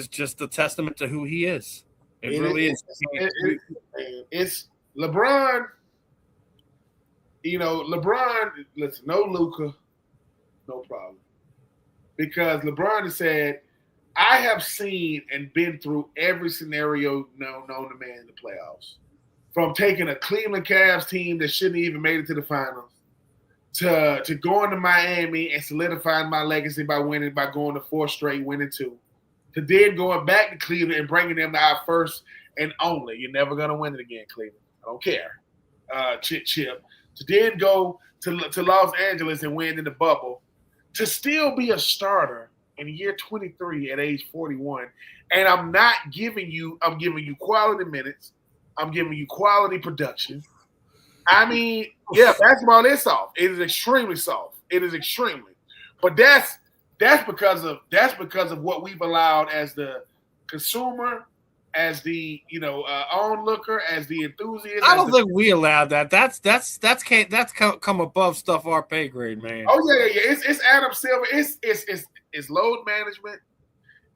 just a testament to who he is. It really is. It's LeBron, listen, no Luka, no problem. Because LeBron has said, I have seen and been through every scenario known to man in the playoffs. From taking a Cleveland Cavs team that shouldn't even made it to the finals to going to Miami and solidifying my legacy by going to 4 straight, winning 2. To then going back to Cleveland and bringing them to our first and only. You're never going to win it again, Cleveland. I don't care. Chip. To then go to Los Angeles and win in the bubble. To still be a starter in year 23 at age 41. And I'm giving you quality minutes. I'm giving you quality production. I mean, yeah, basketball is soft. It is extremely soft. It is extremely. But that's because of what we've allowed as the consumer, as the onlooker, as the enthusiast. I don't think we allowed that. That's come above stuff our pay grade, man. Oh yeah. It's Adam Silver. It's load management.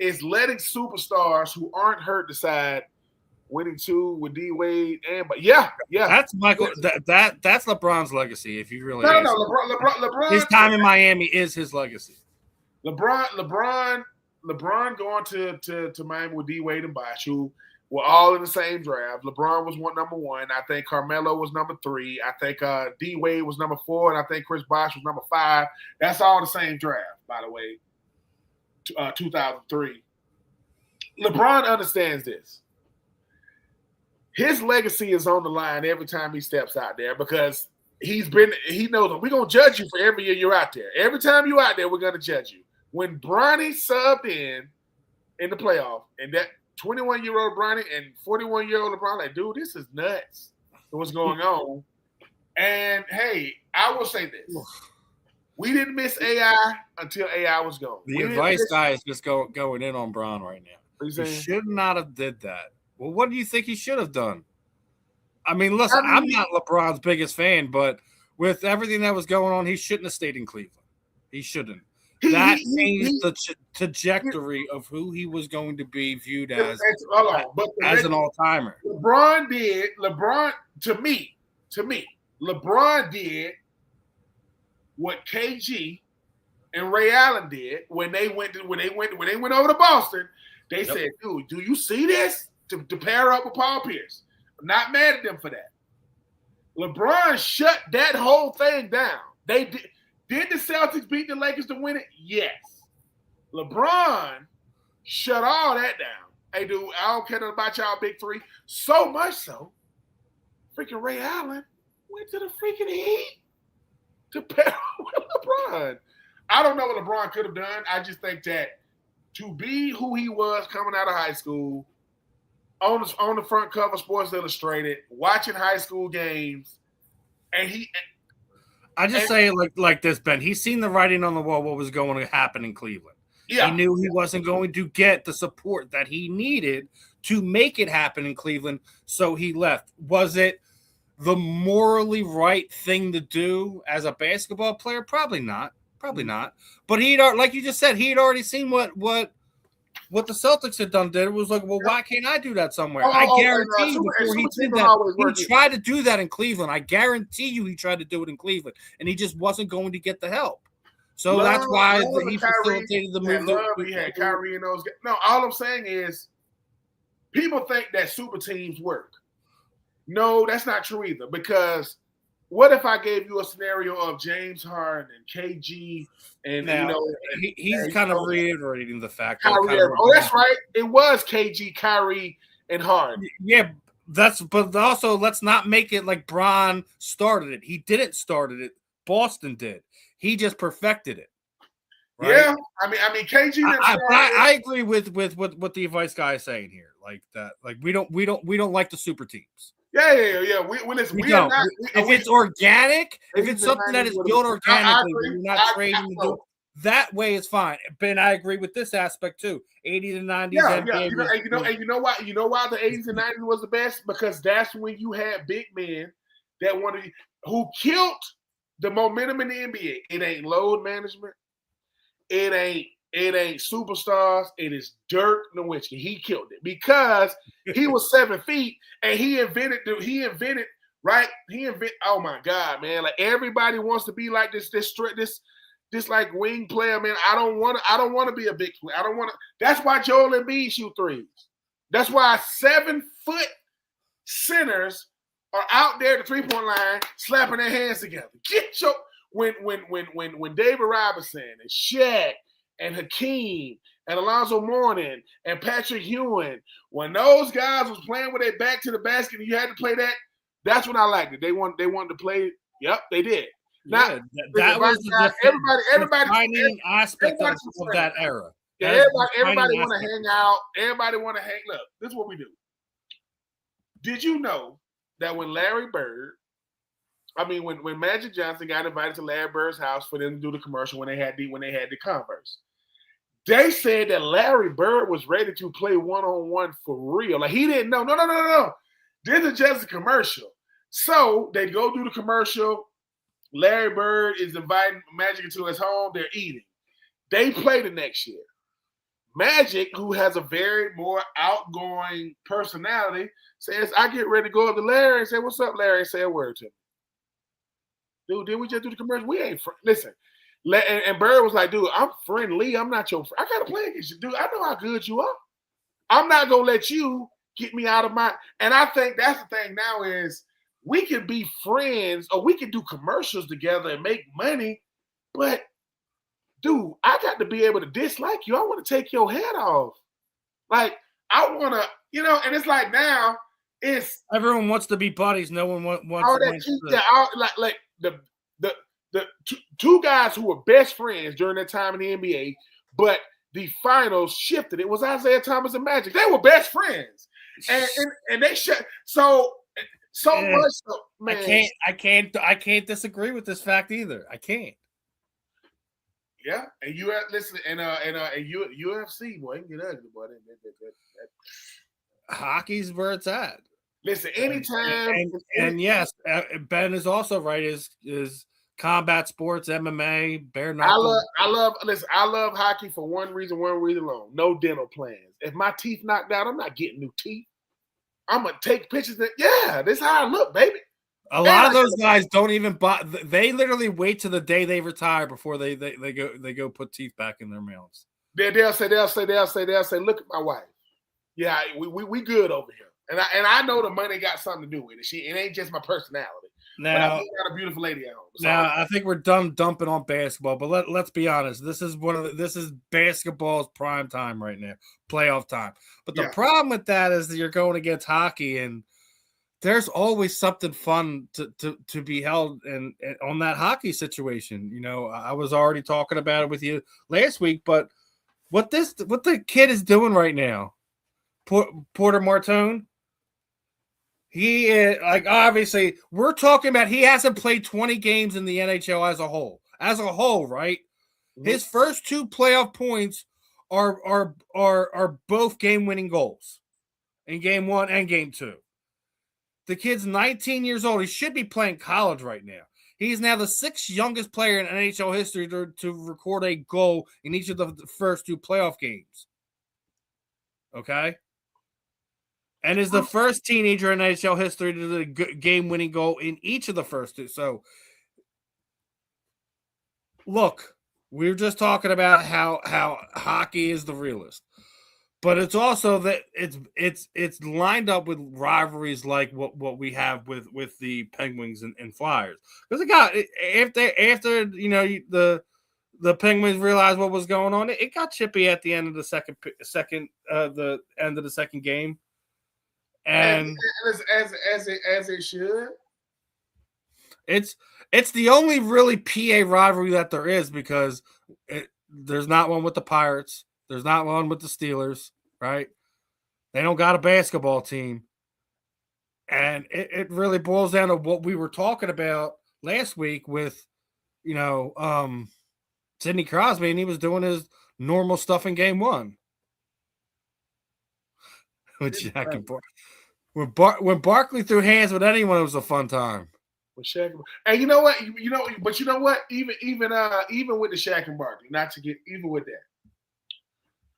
It's letting superstars who aren't hurt decide. Winning 2 with D Wade but yeah. That's Michael. That's LeBron's legacy. If you really no, LeBron. His time in Miami is his legacy. LeBron going to Miami with D Wade and Bosh, who were all in the same draft. LeBron was number 1. I think Carmelo was number 3. I think D Wade was number 4, and I think Chris Bosh was number 5. That's all the same draft, by the way. 2003. LeBron understands this. His legacy is on the line every time he steps out there because he knows we're going to judge you for every year you're out there. Every time you're out there, we're going to judge you. When Bronny subbed in the playoff, and 21-year-old LeBron and 41-year-old LeBron. Like, dude, this is nuts. What's going on? And hey, I will say this: we didn't miss AI until AI was gone. The advice guy is just going in on Bron right now. He should not have did that. Well, what do you think he should have done? I mean, listen, I'm not LeBron's biggest fan, but with everything that was going on, he shouldn't have stayed in Cleveland. He shouldn't. That changed the trajectory of who he was going to be viewed as an all-timer. LeBron, to me, LeBron did what KG and Ray Allen did when they went over to Boston. They said, dude, do you see this? To pair up with Paul Pierce. I'm not mad at them for that. LeBron shut that whole thing down. They did the Celtics beat the Lakers to win it? Yes. LeBron shut all that down. Hey, dude, I don't care about y'all big three. So much so, freaking Ray Allen went to the freaking Heat to pair with LeBron. I don't know what LeBron could have done. I just think that to be who he was coming out of high school, on the front cover of Sports Illustrated, watching high school games, and I just say it like this, Ben. He's seen the writing on the wall, what was going to happen in Cleveland. Yeah. He knew he wasn't going to get the support that he needed to make it happen in Cleveland, so he left. Was it the morally right thing to do as a basketball player? Probably not. But like you just said, he had already seen what the Celtics had done. It was like, well, why can't I do that somewhere? I guarantee you before he did that, he tried to do that in Cleveland. I guarantee you he tried to do it in Cleveland, and he just wasn't going to get the help. So that's why he facilitated the move. He had Kyrie and those guys. No, all I'm saying is people think that super teams work. No, that's not true either, because what if I gave you a scenario of James Harden and KG and he's kind of reiterating the fact that that's right. It was KG, Kyrie, and Harden. Yeah, but also let's not make it like Bron started it. He didn't start it. Boston did. He just perfected it. Right? Yeah, I mean KG. I agree with what the advice guy is saying here. Like that. Like we don't like the super teams. Yeah. We don't. If it's organic, if it's something that is built organically, you're not trading to do that way, it's fine. Ben, I agree with this aspect too. 80s and 90s. Yeah. You know why? You know why the 80s and 90s was the best? Because that's when you had big men that who killed the momentum in the NBA. It ain't load management. It ain't superstars. It is Dirk Nowitzki. He killed it because he was 7 feet and he invented. Oh my God, man! Like everybody wants to be like this like wing player, man. I don't want to be a big player. I don't want to. That's why Joel Embiid shoot threes. That's why 7-foot centers are out there at the 3-point line slapping their hands together. When David Robinson and Shaq and Hakeem and Alonzo Mourning and Patrick Ewing, when those guys was playing with their back to the basket and you had to play that, that's when I liked it. They wanted to play. Yep, they did. That was everybody aspect of that era. Yeah, everybody want to hang out. Everybody want to hang. Look, this is what we do. Did you know that when when Magic Johnson got invited to Larry Bird's house for them to do the commercial when they had the Converse, they said that Larry Bird was ready to play one-on-one for real. Like he didn't know. No. This is just a commercial. So they go do the commercial. Larry Bird is inviting Magic into his home. They're eating. They play the next year. Magic, who has a very more outgoing personality, says, I get ready to go up to Larry and say, what's up, Larry? And say a word to him. Dude, did we just do the commercial? We ain't listen. And Bird was like, dude, I'm friendly. I'm not your friend. I got to play against you, dude. I know how good you are. I'm not going to let you get me out of my – and I think that's the thing now is we can be friends or we can do commercials together and make money, but – dude, I got to be able to dislike you. I want to take your head off. Like, I want to, and it's like now, it's everyone wants to be buddies. No one wants all that. The two guys who were best friends during their time in the NBA, but the finals shifted. It was Isaiah Thomas and Magic. They were best friends, and they so much. So, man, I can't disagree with this fact either. I can't. Yeah, and you listen, and UFC, boy, it can get ugly, boy. Hockey's where it's at. Listen, anytime, and yes, Ben is also right. Is combat sports, MMA, bare knuckle. I love hockey for one reason alone. No dental plans. If my teeth knocked out, I'm not getting new teeth. I'm gonna take pictures. This is how I look, baby. A lot of those guys don't even buy. They literally wait till the day they retire before they go put teeth back in their mouths. They'll say, look at my wife. Yeah, we good over here. And I know the money got something to do with it. It ain't just my personality. Now, but I got a beautiful lady at home. Now I think we're done dumping on basketball, but let's be honest. This is basketball's prime time right now, playoff time. But the problem with that is that you're going against hockey, and there's always something fun to be held and on that hockey situation. You know, I was already talking about it with you last week, but what the kid is doing right now, Porter Martone. He is, obviously, we're talking about he hasn't played 20 games in the NHL as a whole. As a whole, right? Mm-hmm. His first 2 playoff points are both game-winning goals in game 1 and game 2. The kid's 19 years old. He should be playing college right now. He's now the 6th youngest player in NHL history to record a goal in each of the first 2 playoff games. Okay? And is the first teenager in NHL history to do a game-winning goal in each of the first 2. So, look, we were just talking about how hockey is the realest, but it's also that it's lined up with rivalries like what we have with the Penguins and Flyers. Because it got after the Penguins realized what was going on, it got chippy at the end of the second the end of the second game. And as it should. It's the only really PA rivalry that there is, because there's not one with the Pirates. There's not one with the Steelers, right? They don't got a basketball team. And it really boils down to what we were talking about last week with, Sidney Crosby, and he was doing his normal stuff in game 1. With Shaq and when Barkley threw hands with anyone, it was a fun time. With Shaq, and you know what? But you know what? Even with the Shaq and Barkley, not to get even with that,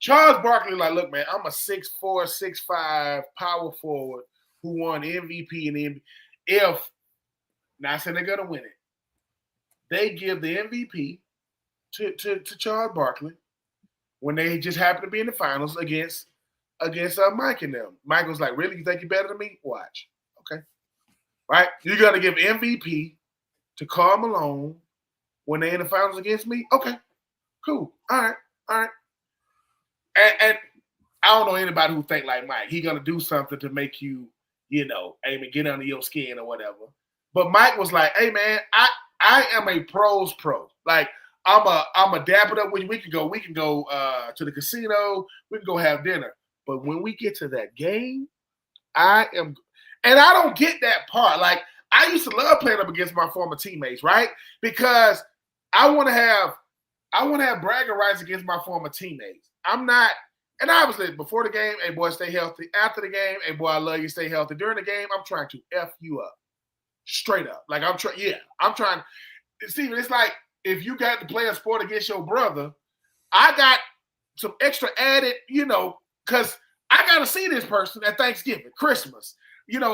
Charles Barkley, look, man, I'm a 6'4", 6'5" power forward who won MVP and MVP. If not saying they're gonna win it, they give the MVP to Charles Barkley when they just happen to be in the finals against Mike and them. Mike was like, really? You think you're better than me? Watch. Okay. Right? You're going to give MVP to Karl Malone when they're in the finals against me? Okay. Cool. All right. And I don't know anybody who think like Mike. He's going to do something to make you, get under your skin or whatever. But Mike was like, hey, man, I am a pro's pro. Like, I'm a dap it up with you. We can go to the casino. We can go have dinner. But when we get to that game, I don't get that part. Like, I used to love playing up against my former teammates, right? Because I want to have bragging rights against my former teammates. I'm not, and obviously before the game, hey boy, stay healthy. After the game, hey boy, I love you, stay healthy. During the game, I'm trying to F you up. Straight up. Like I'm trying. Steven, it's like if you got to play a sport against your brother, I got some extra added, because I got to see this person at Thanksgiving, Christmas,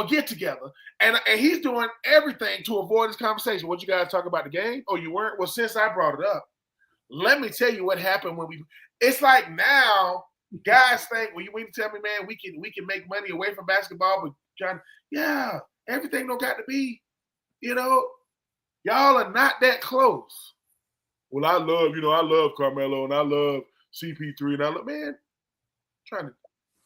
get together. And he's doing everything to avoid this conversation. What you guys talk about the game? Oh, you weren't? Well, since I brought it up, let me tell you what happened it's like now guys think, well, you mean to tell me, man, we can make money away from basketball, but everything don't got to be, y'all are not that close. Well, I love Carmelo and I love CP3 and I love, man, trying to.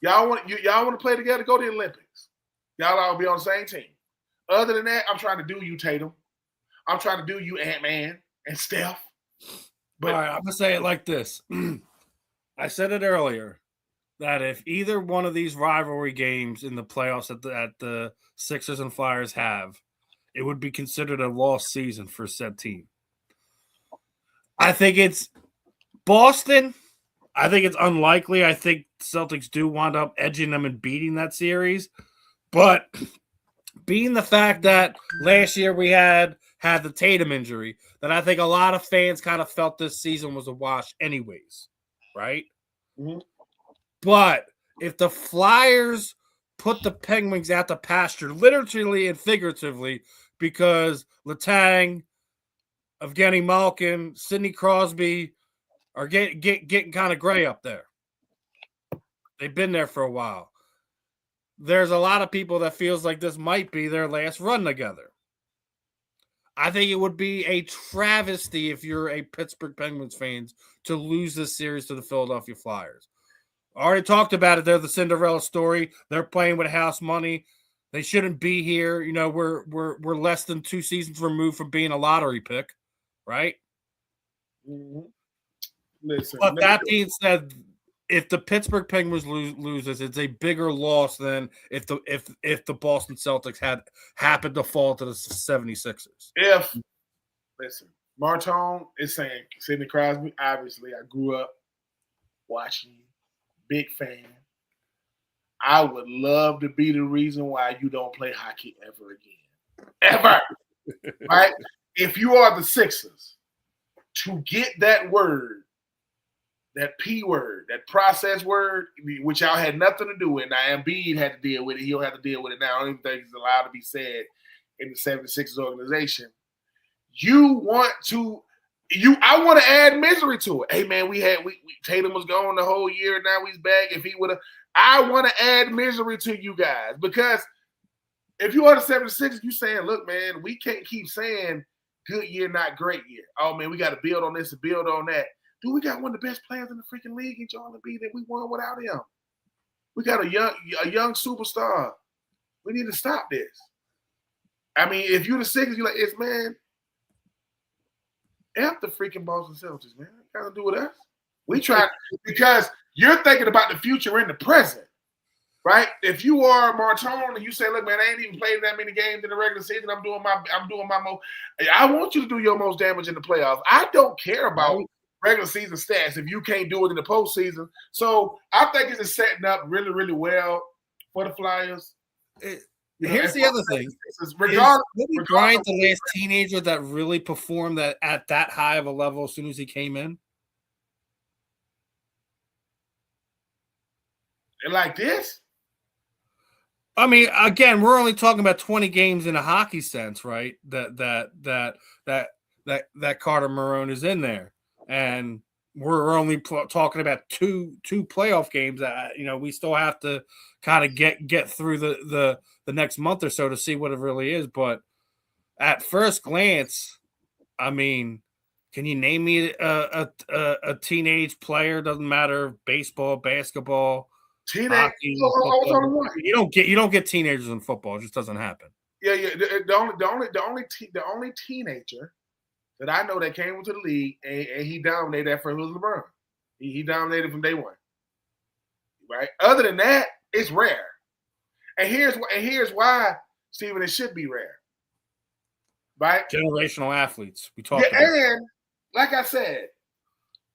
Y'all want to play together? Go to the Olympics. Y'all all be on the same team. Other than that, I'm trying to do you, Tatum. I'm trying to do you, Ant-Man and Steph. But all right, I'm gonna say it like this: I said it earlier that if either one of these rivalry games in the playoffs that the Sixers and Flyers have, it would be considered a lost season for said team. I think it's Boston. I think it's unlikely. I think Celtics do wind up edging them and beating that series. But being the fact that last year we had the Tatum injury, that I think a lot of fans kind of felt this season was a wash anyways, right? Mm-hmm. But if the Flyers put the Penguins out to pasture, literally and figuratively, because Letang, Evgeny Malkin, Sidney Crosby are getting kind of gray up there. They've been there for a while. There's a lot of people that feels like this might be their last run together. I think it would be a travesty if you're a Pittsburgh Penguins fans to lose this series to the Philadelphia Flyers. I already talked about it. They're the Cinderella story. They're playing with house money. They shouldn't be here. You know, we're less than 2 seasons removed from being a lottery pick, right? Mm-hmm. Listen, but that being said, if the Pittsburgh Penguins loses, it's a bigger loss than if the Boston Celtics had happened to fall to the 76ers. Listen, Martone is saying Sidney Crosby, obviously, I grew up watching you, big fan. I would love to be the reason why you don't play hockey ever again. Ever. Right? If you are the Sixers, to get that word, that P word, that process word, which y'all had nothing to do with. Now, Embiid had to deal with it. He'll have to deal with it now. I don't even think it's allowed to be said in the 76ers organization. I want to add misery to it. Hey, man, Tatum was gone the whole year. Now he's back. If he would have, I want to add misery to you guys, because if you are the 76ers, you saying, look, man, we can't keep saying good year, not great year. Oh, man, we got to build on this and build on that. Dude, we got one of the best players in the freaking league in Joel Embiid that we won without him. We got a young superstar. We need to stop this. I mean, if you're the Sixers, you're like, it's, man, F the freaking Boston Celtics, man. Got to do with us. We try, because you're thinking about the future and the present, right? If you are Martone and you say, look, man, I ain't even played that many games in the regular season. I'm doing my most. I want you to do your most damage in the playoffs. I don't care about regular season stats if you can't do it in the postseason. So I think it's setting up really, really well for the Flyers. Here's the other thing. Regardless, Bryant the last teenager that really performed at that high of a level as soon as he came in? And like this? I mean, again, we're only talking about 20 games in a hockey sense, right? That Carter Marone is in there. And we're only talking about two playoff games that, you know, we still have to kind of get through the next month or so to see what it really is. But at first glance, I mean, can you name me a teenage player? Doesn't matter, baseball, basketball, hockey, you don't get teenagers in football. It just doesn't happen. Yeah. The only teenager that I know that came into the league and he dominated that first was LeBron. He dominated from day one. Right? Other than that, it's rare. And here's why, Steven, it should be rare. Right? Generational athletes. We talked about. And like I said,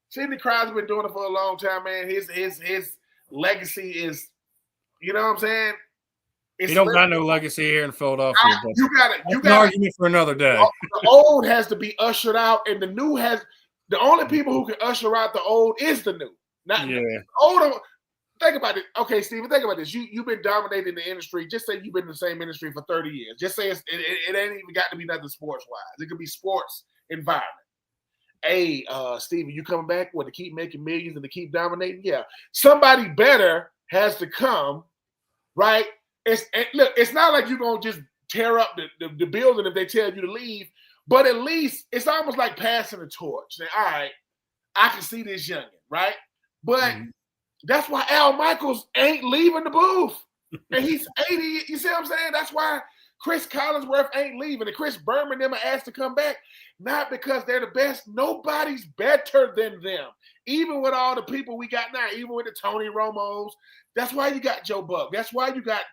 Sidney Crosby's been doing it for a long time, man. His legacy is, you know what I'm saying? He don't got no legacy here in Philadelphia. You got an argument for another day. The old has to be ushered out, and the new the only people who can usher out the old is the new. Not the old. Think about it. Okay, Steven, think about this. You've been dominating the industry. Just say you've been in the same industry for 30 years. Just say it ain't even got to be nothing sports-wise. It could be sports environment. Hey, Steven, you coming back to keep making millions and to keep dominating? Yeah. Somebody better has to come, right? It's not like you're going to just tear up the building if they tell you to leave, but at least it's almost like passing a torch. Say, all right, I can see this youngin', right? But that's why Al Michaels ain't leaving the booth. And he's 80. You see what I'm saying? That's why Chris Collinsworth ain't leaving, and Chris Berman them are asked to come back, not because they're the best. Nobody's better than them. Even with all the people we got now, even with the Tony Romos, that's why you got Joe Buck. That's why you got,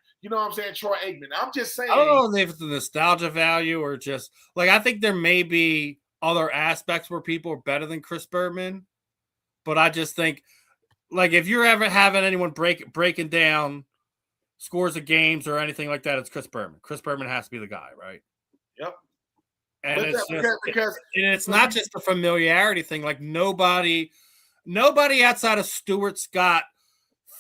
Troy Aikman. I'm just saying. I don't know if it's the nostalgia value or just like I think there may be other aspects where people are better than Chris Berman, but I just think like if you're ever having anyone breaking down scores of games or anything like that, it's Chris Berman. Chris Berman has to be the guy, right? Yep. And it's not just a familiarity thing. Like nobody outside of Stuart Scott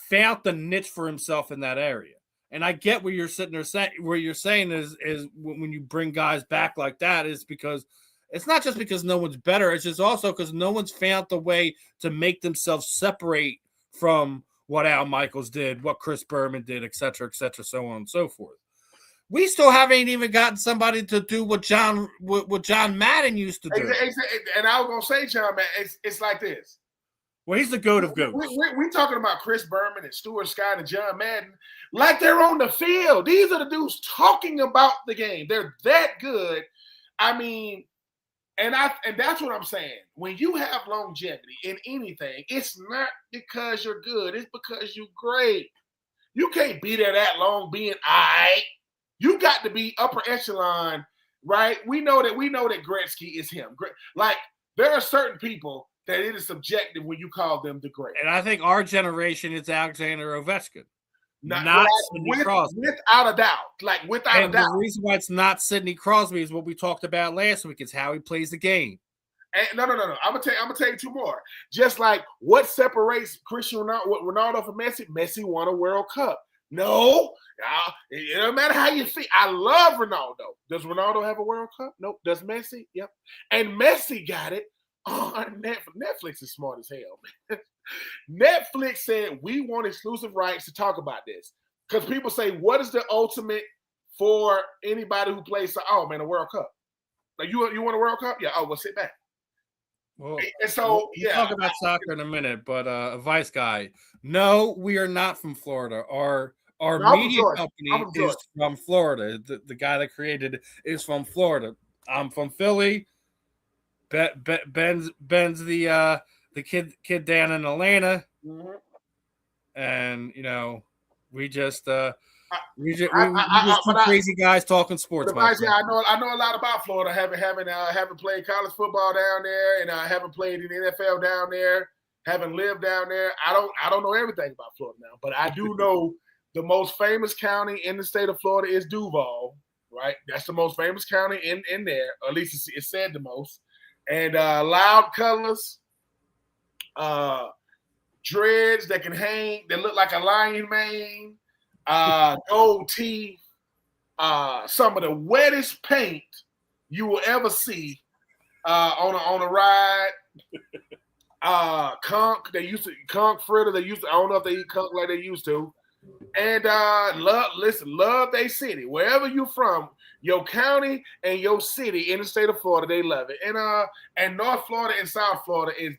found the niche for himself in that area. And I get what you're sitting there saying. What you're saying is when you bring guys back like that is because it's not just because no one's better. It's just also because no one's found the way to make themselves separate from what Al Michaels did, what Chris Berman did, et cetera, so on and so forth. We still haven't even gotten somebody to do what John Madden used to do. And I was going to say, John Madden, it's like this. Well, he's the goat of goats. We're talking about Chris Berman and Stuart Scott and John Madden like they're on the field. These are the dudes talking about the game. They're that good. I mean, and that's what I'm saying. When you have longevity in anything, it's not because you're good. It's because you're great. You can't be there that long being all right. You got to be upper echelon, right? We know that Gretzky is him. Like there are certain people that it is subjective when you call them the great. And I think our generation is Alexander Ovechkin. Not Sidney Crosby. Without a doubt. Like, without a doubt. The reason why it's not Sidney Crosby is what we talked about last week. It's how he plays the game. And no. I'm gonna tell you two more. Just like what separates Ronaldo from Messi? Messi won a World Cup. No, it doesn't matter how you feel. I love Ronaldo. Does Ronaldo have a World Cup? Nope. Does Messi? Yep. And Messi got it on Netflix. Netflix is smart as hell, man. Netflix said we want exclusive rights to talk about this because people say, "What is the ultimate for anybody who plays?" Oh man, a World Cup. Like you want a World Cup? Yeah. Oh, well, sit back. Well, and so we'll talk about soccer in a minute, but Vice Guy, no, we are not from Florida. Our media company is from Florida. The guy that created it is from Florida. I'm from Philly. Ben's the kid down in Atlanta, and we just two crazy guys talking sports. I know a lot about Florida. Haven't played college football down there, and I haven't played in the NFL down there. Haven't lived down there. I don't know everything about Florida now, but I do know the most famous county in the state of Florida is Duval. Right, that's the most famous county in there. Or at least it's said the most. And loud colors, dreads that can hang, that look like a lion mane, gold teeth, some of the wettest paint you will ever see on a ride. Conch fritter. I don't know if they eat conch like they used to. And love their city. Wherever you're from, your county and your city in the state of Florida, they love it. And North Florida and South Florida is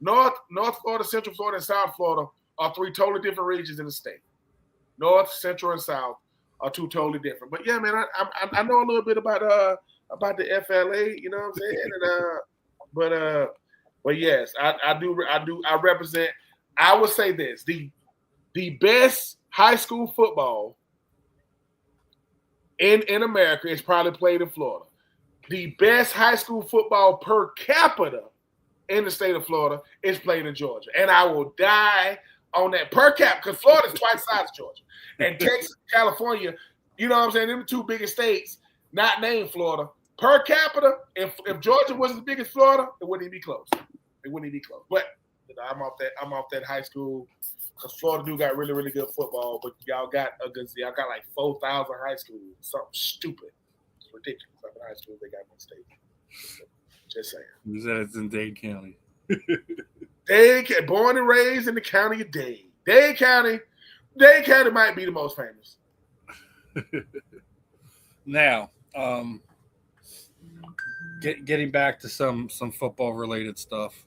North Florida, Central Florida, and South Florida are three totally different regions in the state. North, Central, and South are two totally different. But yeah, man, I know a little bit about the FLA. You know what I'm saying? But yes, I represent. I would say this: the best high school football in America is probably played in Florida. The best high school football per capita in the state of Florida is played in Georgia. And I will die on that per cap because Florida is twice the size of Georgia. And Texas, California, you know what I'm saying? Them the two biggest states, not named Florida. Per capita, if Georgia wasn't as big as Florida, it wouldn't even be close. But I'm off that high school. Because Florida do got really, really good football, but y'all got like 4,000 high schools. Something stupid. It's ridiculous. How many high schools they got in the state. Just saying. You said it's in Dade County. Born and raised in the county of Dade. Dade County might be the most famous. Now, getting back to some football related stuff.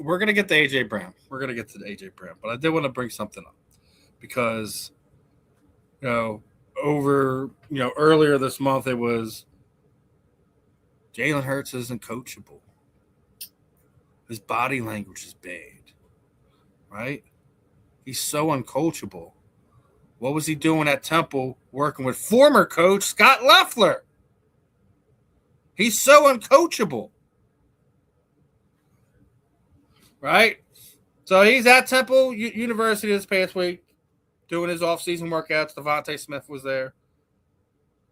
We're going to get to A.J. Brown. But I did want to bring something up because Earlier this month it was Jalen Hurts isn't coachable. His body language is bad, right? He's so uncoachable. What was he doing at Temple working with former coach Scott Loeffler? He's so uncoachable, right? So he's at Temple University this past week doing his off-season workouts. Devontae Smith was there.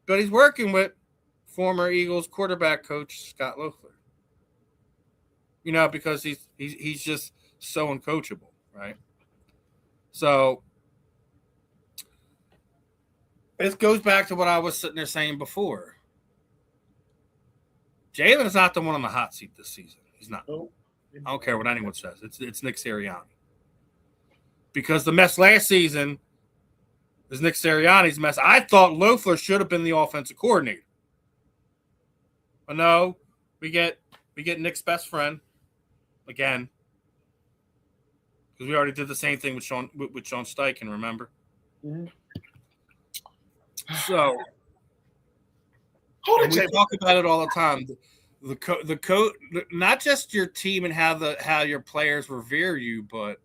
But he's working with former Eagles quarterback coach Scott Loeffler. Because he's just so uncoachable, right? So it goes back to what I was sitting there saying before. Jalen is not the one on the hot seat this season. He's not. I don't care what anyone says. It's Nick Sirianni. Because the mess last season is Nick Sirianni's mess. I thought Loeffler should have been the offensive coordinator. But no, we get Nick's best friend again. Because we already did the same thing with Sean Steichen, remember? Mm-hmm. So we talk about it all the time. The coach, not just your team and how your players revere you, but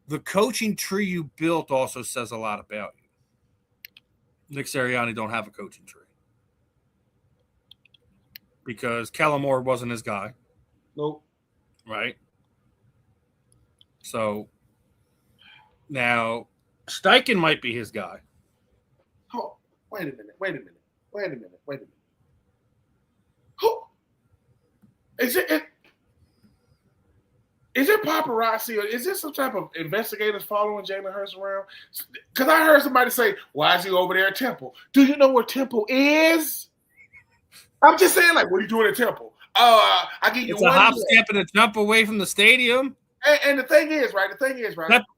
the coaching tree you built also says a lot about you. Nick Sirianni don't have a coaching tree because Kellen Moore wasn't his guy. Nope. Right. So now Steichen might be his guy. Oh, wait a minute. Who is it? Is it paparazzi or is this some type of investigators following Jalen Hurts around? Because I heard somebody say, "Why is he over there at Temple? Do you know where Temple is?" I'm just saying, like, what are you doing at Temple? I give you it's a hop, step, and a jump away from the stadium. And the thing is, right?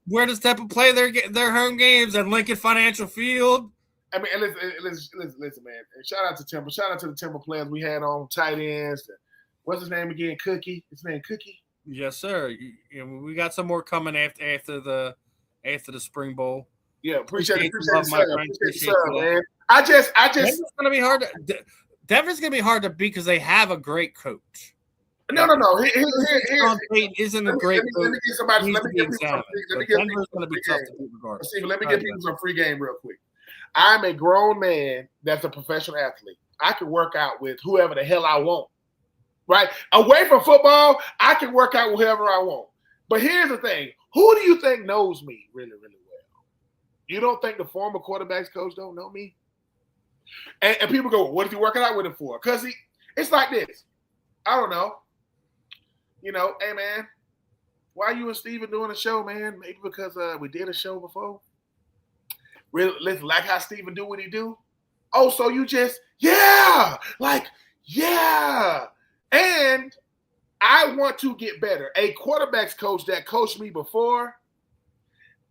Where does Temple play their home games? At Lincoln Financial Field. I mean, listen, man. And shout out to Temple. Shout out to the Temple players we had on tight ends. What's his name again? Cookie. His name Cookie. Yes, sir. We got some more coming after the Spring Bowl. Yeah, appreciate it, sir, man. I just Denver's gonna be hard to beat because they have a great coach. No. Sean Payton isn't a great coach. Let me give people some free game real quick. I'm a grown man that's a professional athlete. I can work out with whoever the hell I want. Right? Away from football, I can work out with whoever I want. But here's the thing. Who do you think knows me really, really well? You don't think the former quarterbacks coach don't know me? And people go, what is he working out with him for? Because it's like this. I don't know. Hey, man, why you and Steven doing a show, man? Maybe because we did a show before. Really, listen, like how Steven do what he do. Oh, so you just, yeah. And I want to get better. A quarterback's coach that coached me before,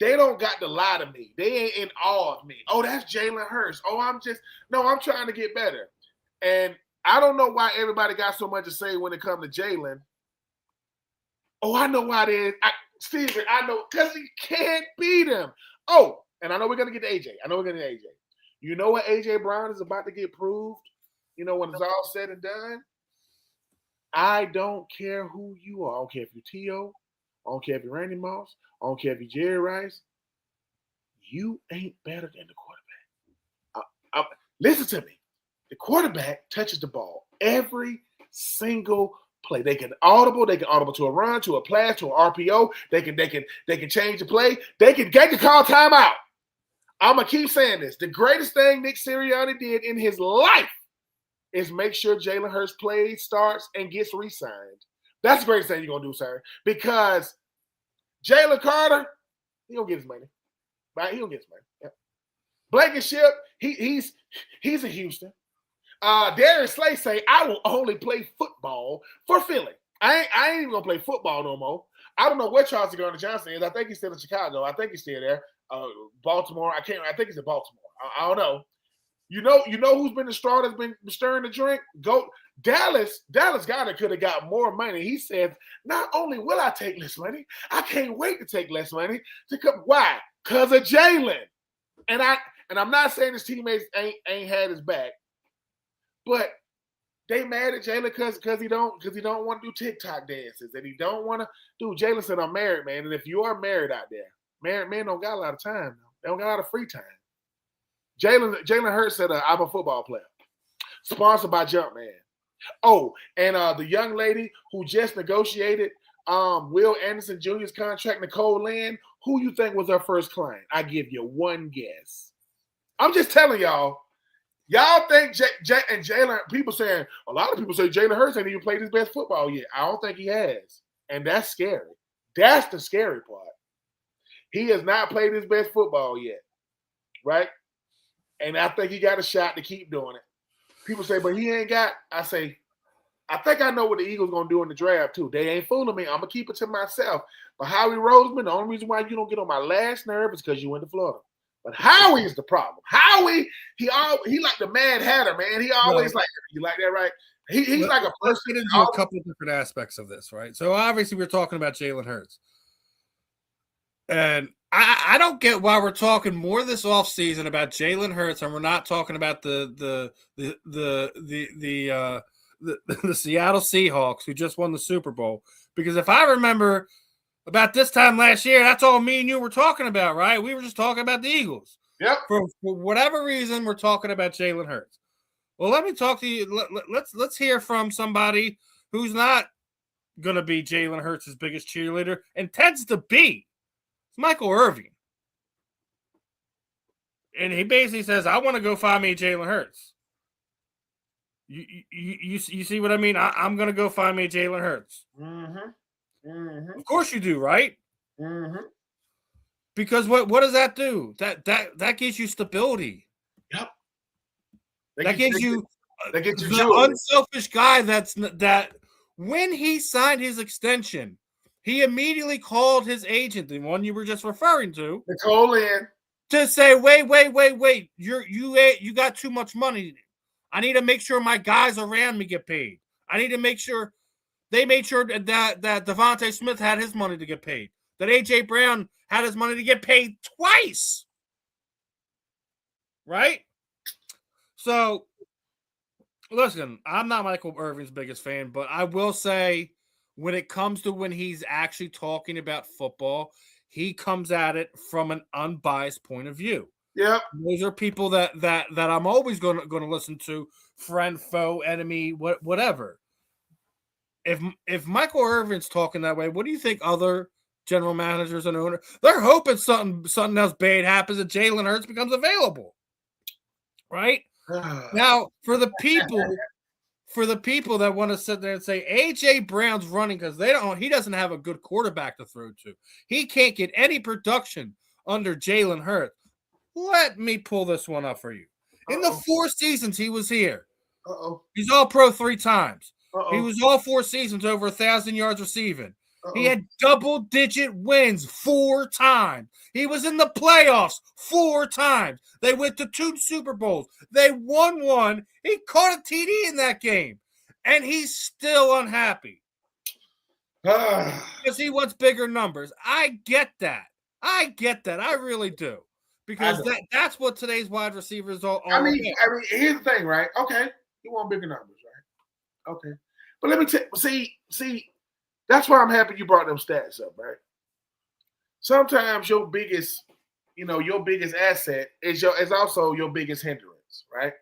they don't got to lie to me. They ain't in awe of me. Oh, that's Jalen Hurts. Oh, I'm trying to get better. And I don't know why everybody got so much to say when it comes to Jalen. Oh, I know why it is. Steven, I know, because he can't beat him. Oh, and I know we're going to get to AJ. You know what AJ Brown is about to get proved? When it's all said and done? I don't care who you are. I don't care if you're T.O. I don't care if you're Randy Moss. I don't care if you're Jerry Rice. You ain't better than the quarterback. Listen to me. The quarterback touches the ball every single play. They can audible to a run, to a pass, to an RPO. They can change the play. They can call timeout. I'm gonna keep saying this. The greatest thing Nick Sirianni did in his life is make sure Jalen Hurts plays, starts, and gets re-signed. That's the greatest thing you're gonna do, sir. Because Jalen Carter, he don't get his money. Right? He don't get his money. Yep. Blankenship, he's in Houston. Darius Slay say, I will only play football for Philly. I ain't even gonna play football no more. I don't know where Charles Gardner-Johnson is. I think he's still in Chicago. I think he's still there. Baltimore. I think he's in Baltimore. I don't know. You know who's been the straw that's been stirring the drink? Go Dallas. Dallas Goedert could have got more money. He said, not only will I take less money, I can't wait to take less money to come. Why? Because of Jalen. And I'm not saying his teammates ain't had his back, but they mad at Jalen because he don't want to do TikTok dances and he don't want to do. Jalen said, "I'm married, man, and if you are married out there, married men don't got a lot of time. They don't got a lot of free time." Jalen Hurts said, "I'm a football player." Sponsored by Jumpman. Oh, and the young lady who just negotiated Will Anderson Jr.'s contract, Nicole Lynn, who you think was her first client? I give you one guess. I'm just telling y'all. Y'all think and Jalen, a lot of people say Jalen Hurts ain't even played his best football yet. I don't think he has. And that's scary. That's the scary part. He has not played his best football yet. Right? And I think he got a shot to keep doing it. People say, but he ain't got. I say, I think I know what the Eagles going to do in the draft, too. They ain't fooling me. I'm going to keep it to myself. But Howie Roseman, the only reason why you don't get on my last nerve is because you went to Florida. But Howie is the problem. Howie, he like the Mad Hatter, man. He always like, you like that, right? He's like a person. Let's get into a couple of different aspects of this, right? So obviously we're talking about Jalen Hurts. And I don't get why we're talking more this offseason about Jalen Hurts and we're not talking about the Seattle Seahawks who just won the Super Bowl. Because if I remember about this time last year, that's all me and you were talking about, right? We were just talking about the Eagles. Yep. For whatever reason, we're talking about Jalen Hurts. Well, let me talk to you. Let's hear from somebody who's not going to be Jalen Hurts' biggest cheerleader and tends to be. It's Michael Irvin. And he basically says, I want to go find me Jalen Hurts. You see what I mean? I'm going to go find me Jalen Hurts. Mm-hmm. Mm-hmm. Of course you do, right? Mm-hmm. Because what does that do? That gives you stability. Yep. That gives you the joy. Unselfish guy that when he signed his extension, he immediately called his agent, the one you were just referring to, Nicole Lynn, to say, wait, you got too much money. I need to make sure my guys around me get paid. I need to make sure they made sure that Devontae Smith had his money to get paid. That A.J. Brown had his money to get paid twice. Right? So, listen, I'm not Michael Irvin's biggest fan, but I will say when it comes to when he's actually talking about football, he comes at it from an unbiased point of view. Yeah. Those are people that I'm always going to listen to, friend, foe, enemy, whatever. If Michael Irvin's talking that way, what do you think other general managers and owners? They're hoping something else bad happens and Jalen Hurts becomes available, right? Now, for the people that want to sit there and say AJ Brown's running because he doesn't have a good quarterback to throw to. He can't get any production under Jalen Hurts. Let me pull this one up for you. In the 4 seasons he was here, he's all pro 3 times. He was all 4 seasons over 1,000 yards receiving. He had double-digit wins 4 times. He was in the playoffs 4 times. They went to 2 Super Bowls. They won 1. He caught a TD in that game. And he's still unhappy. Because he wants bigger numbers. I get that. I really do. Because that's what today's wide receivers are. I mean, here's the thing, right? Okay. You want bigger numbers, right? Okay. But let me see, that's why I'm happy you brought them stats up, right? Sometimes your biggest asset is also your biggest hindrance, right?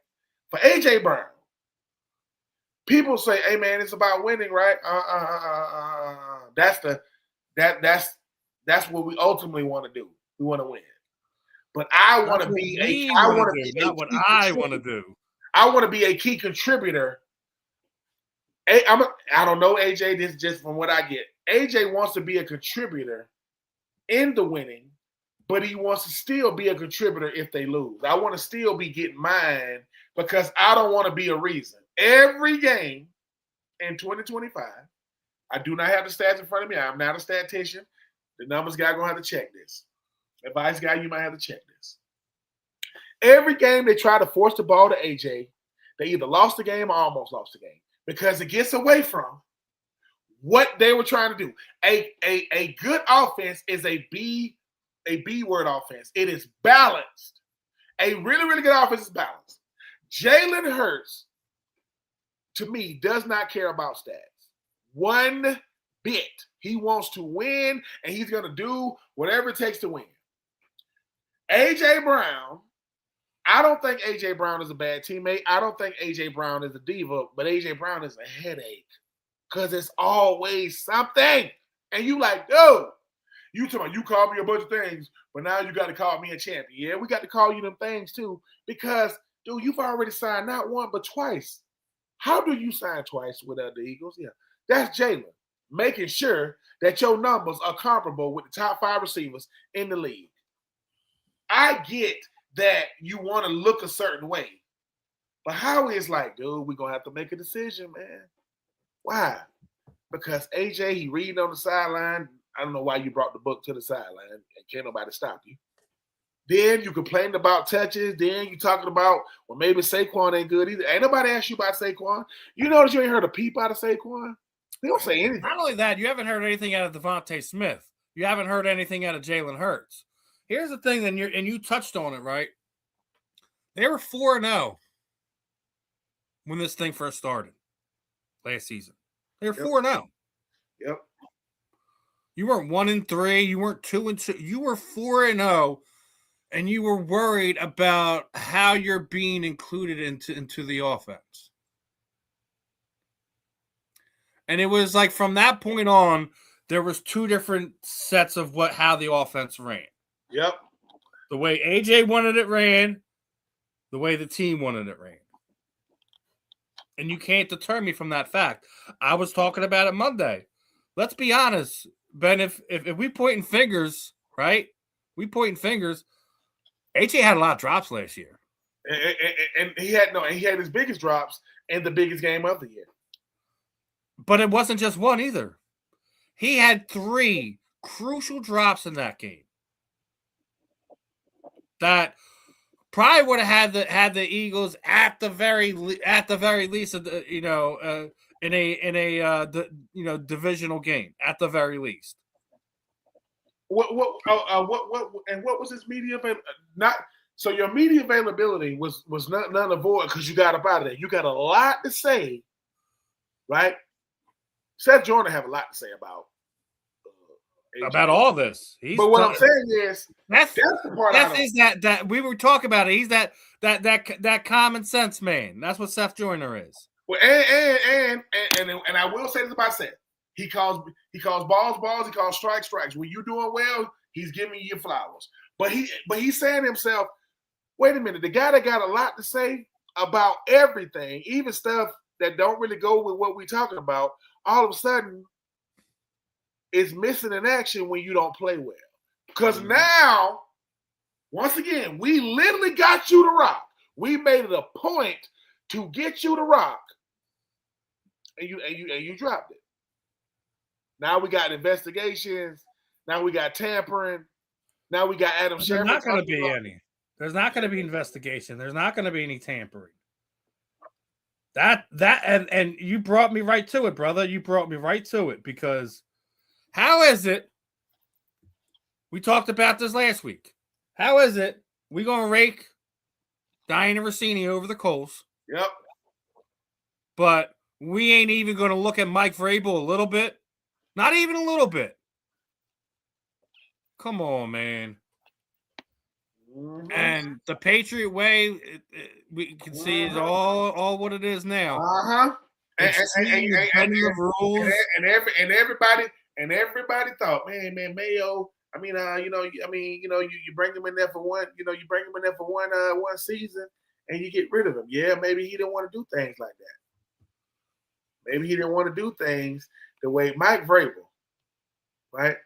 For AJ Brown, people say, "Hey man, it's about winning, right?" That's what we ultimately want to do. We want to win. But I want to be not what I want to do. I want to be a key contributor. I don't know, AJ. This is just from what I get. AJ wants to be a contributor in the winning, but he wants to still be a contributor if they lose. I want to still be getting mine because I don't want to be a reason. Every game in 2025, I do not have the stats in front of me. I'm not a statistician. The numbers guy going to have to check this. Advice guy, you might have to check this. Every game they try to force the ball to AJ, they either lost the game or almost lost the game because it gets away from what they were trying to do. A good offense is a B word offense. It is balanced. a really, really good offense is balanced. Jalen Hurts, to me, does not care about stats one bit. He wants to win, and he's going to do whatever it takes to win. A.J. Brown, I don't think A.J. Brown is a bad teammate. I don't think A.J. Brown is a diva, but A.J. Brown is a headache because it's always something. And you like, dude, you called me a bunch of things, but now you got to call me a champion. Yeah, we got to call you them things too because, dude, you've already signed not one but twice. How do you sign twice with the Eagles? Yeah, that's Jalen, making sure that your numbers are comparable with the top 5 receivers in the league. I get that you want to look a certain way, but Howie is like, dude, we're going to have to make a decision, man. Why? Because AJ, he reading on the sideline. I don't know why you brought the book to the sideline and can't nobody stop you. Then you complained about touches. Then you talking about, well, maybe Saquon ain't good either. Ain't nobody asked you about Saquon. You notice you ain't heard a peep out of Saquon? They don't say anything. Not only that, you haven't heard anything out of Devontae Smith. You haven't heard anything out of Jalen Hurts. Here's the thing, and you touched on it, right? They were 4-0 when this thing first started last season. They were 4-0. Yep. You weren't 1-3. You weren't 2-2. You were 4-0, and you were worried about how you're being included into the offense. And it was like from that point on, there was 2 different sets of how the offense ran. Yep. The way AJ wanted it ran, the way the team wanted it ran. And you can't deter me from that fact. I was talking about it Monday. Let's be honest, Ben, if we pointing fingers, right? We pointing fingers. AJ had a lot of drops last year. And he had his biggest drops in the biggest game of the year. But it wasn't just one either. He had 3 crucial drops in that game that probably would have had the Eagles at the very least, in a divisional game at the very least. What was his media not? So your media availability was none avoid because you got up out of there. You got a lot to say, right? Seth Jordan have a lot to say about all this. But what I'm saying is that's the part. That we were talking about it. He's that common sense man. That's what Seth Joyner is. Well, and I will say this about Seth. He calls balls. He calls strikes. When you're doing well, he's giving you your flowers. But he's saying to himself, wait a minute, the guy that got a lot to say about everything, even stuff that don't really go with what we're talking about, all of a sudden is missing in action when you don't play well. Because now, once again, we literally got you to rock. We made it a point to get you to rock, and you dropped it. Now we got investigations. Now we got tampering. Now we got Adam Shepard. There's not going to be any. There's not going to be investigation. There's not going to be any tampering. And you brought me right to it, brother. You brought me right to it because how is it? We talked about this last week. How is it we going to rake Diana Rossini over the coals? Yep. But we ain't even going to look at Mike Vrabel a little bit. Not even a little bit. Come on, man. Mm-hmm. And the Patriot way, we can see is all what it is now. And everybody thought, man, Mayo. You bring him in there for one. You bring him in there for one season, and you get rid of him. Yeah, maybe he didn't want to do things like that. Maybe he didn't want to do things the way Mike Vrabel, right?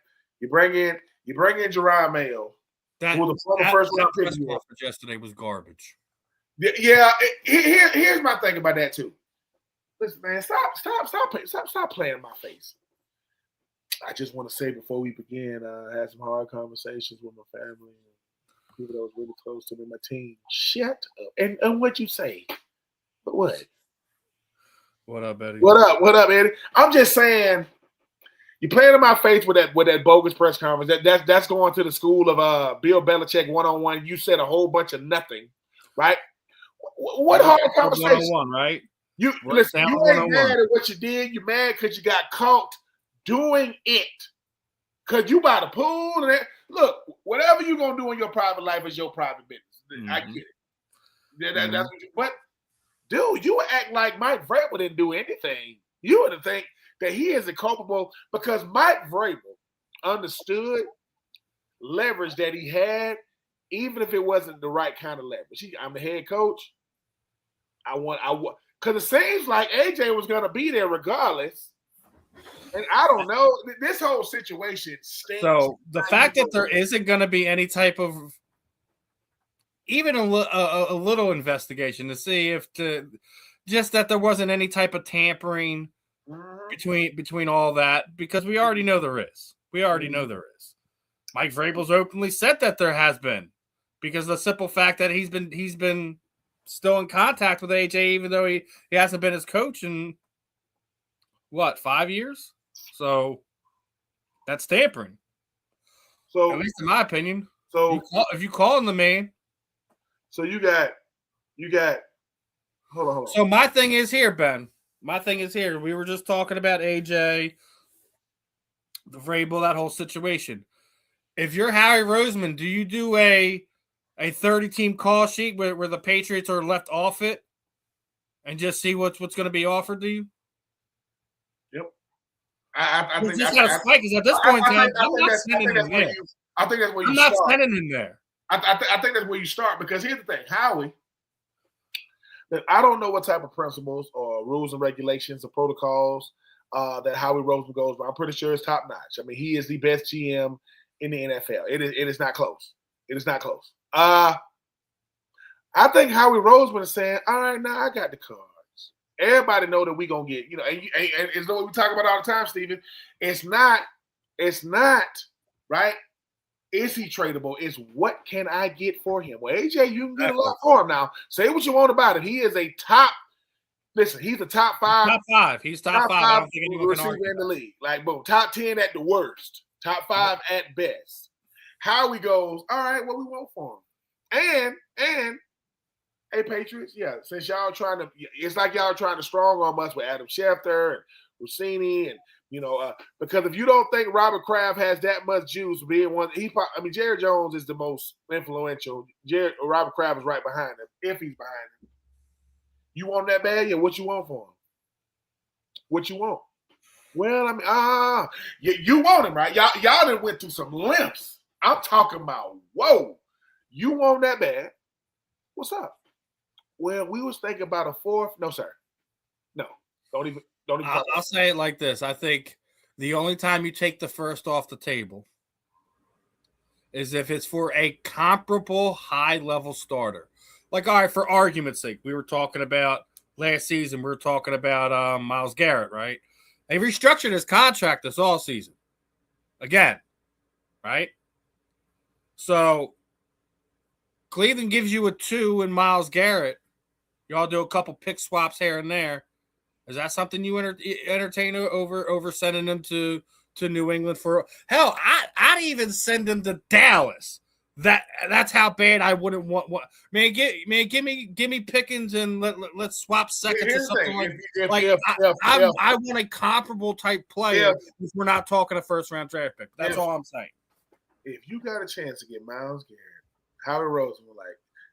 You bring in Jerod Mayo. That first round pick yesterday was garbage. Yeah. Here's my thing about that too. Listen, man, stop playing in my face. I just want to say before we begin, I had some hard conversations with my family and people that was really close to me, my team. Shut up. And what you say? But what? What up, Eddie? What up, Eddie? I'm just saying, You playing in my face with that bogus press conference. That's going to the school of Bill Belichick 1-on-1. You said a whole bunch of nothing, right? What hard conversation? 1-on-1, right? You listen. You ain't mad at what you did. You mad because you got caught doing it. Because you by the pool and look, whatever you gonna do in your private life is your private business. Mm-hmm. I get it. That's what you. But dude, you would act like Mike Vrabel didn't do anything. You would think that he is culpable because Mike Vrabel understood leverage that he had, even if it wasn't the right kind of leverage. I'm the head coach. I want because it seems like AJ was gonna be there regardless. And I don't know. This whole situation stinks. So the fact that there isn't going to be any type of even a little investigation to see just that there wasn't any type of tampering between all that, because we already know there is. We already know there is. Mike Vrabel's openly said that there has been, because of the simple fact that he's been still in contact with AJ, even though he hasn't been his coach in 5 years. So that's tampering. So at least in my opinion. So if you call him the man. So you got hold on. So my thing is here, Ben. My thing is here. We were just talking about AJ, the Vrabel, that whole situation. If you're Howie Roseman, do you do a 30-team call sheet where the Patriots are left off it and just see what's going to be offered to you? Yep. I think just got to spike, because at this point in time, I'm not sending him there. I think that's where you start. I'm not sending him there. I think that's where you start, because here's the thing, Howie. I don't know what type of principles or rules and regulations or protocols that Howie Roseman goes, but I'm pretty sure it's top notch. I mean, he is the best GM in the NFL. It is not close. It is not close. I think Howie Roseman is saying, all right, now I got the cards. Everybody know that we gonna get, and it's what we talk about all the time, Steven. It's not, right? Is he tradable? It's what can I get for him? Well, AJ, you can get a lot for him now. Say what you want about it. He is a top. Listen, he's a top five. Top five. He's top five. I don't think anyone can argue in the league. Like, boom, top 10 at the worst. Top 5 at best. Howie goes, all right, what we want for him? And hey, Patriots, yeah, since y'all trying to, it's like y'all trying to strong arm us with Adam Schefter and Rossini, and because if you don't think Robert Kraft has that much juice, being one, Jerry Jones is the most influential. Robert Kraft is right behind him, if he's behind him. You want that bad? Yeah, what you want for him? What you want? Well, you want him, right? Y'all done went through some limps. I'm talking about, whoa, you want that bad? What's up? Well, we was thinking about a fourth. No, sir. No, don't even. I'll say it like this. I think the only time you take the first off the table is if it's for a comparable high-level starter. Like, all right, for argument's sake, we were talking about last season, we were talking about Myles Garrett, right? They restructured his contract this all season. Again, right? So Cleveland gives you a 2 in Myles Garrett. Y'all do a couple pick swaps here and there. Is that something you entertain over sending him to New England for? Hell, I'd even send him to Dallas. That's how bad I wouldn't want. Man, give me Pickens and let's swap seconds or something I want a comparable type player. If we're not talking a first round draft pick, that's all I'm saying. If you got a chance to get Myles Garrett, Howie Roseman,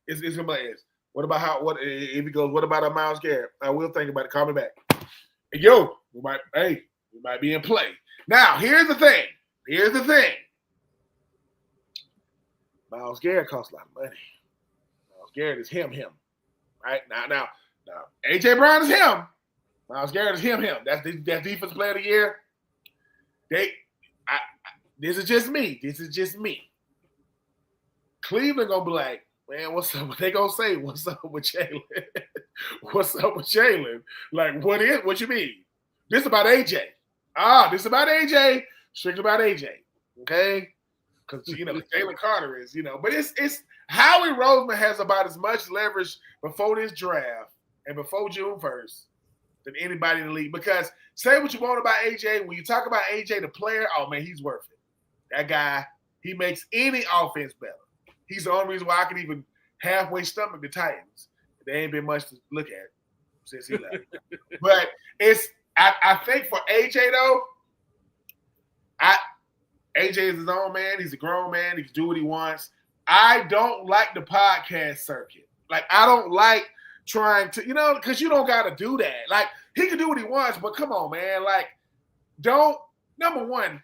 it's gonna be like, what about if he goes, what about a Myles Garrett? I will think about it. Call me back. Hey, yo, we might be in play. Now, here's the thing. Myles Garrett costs a lot of money. Myles Garrett is him. Right? Now, AJ Brown is him. Myles Garrett is him. That's defensive player of the year. This is just me. Cleveland gonna be like, man, what's up? They gonna say, what's up with Jalen? What's up with Jalen? Like, what you mean? This about AJ. This is about AJ. Strictly about AJ. Okay? Because Jalen Carter is, but it's Howie Roseman has about as much leverage before this draft and before June 1st than anybody in the league. Because say what you want about AJ, when you talk about AJ the player, oh man, he's worth it. That guy, he makes any offense better. He's the only reason why I can even halfway stomach the Titans. There ain't been much to look at since he left. But I think for AJ though, AJ is his own man. He's a grown man. He can do what he wants. I don't like the podcast circuit. Like, I don't like trying to, because you don't got to do that. Like, he can do what he wants, but come on, man. Like, number one,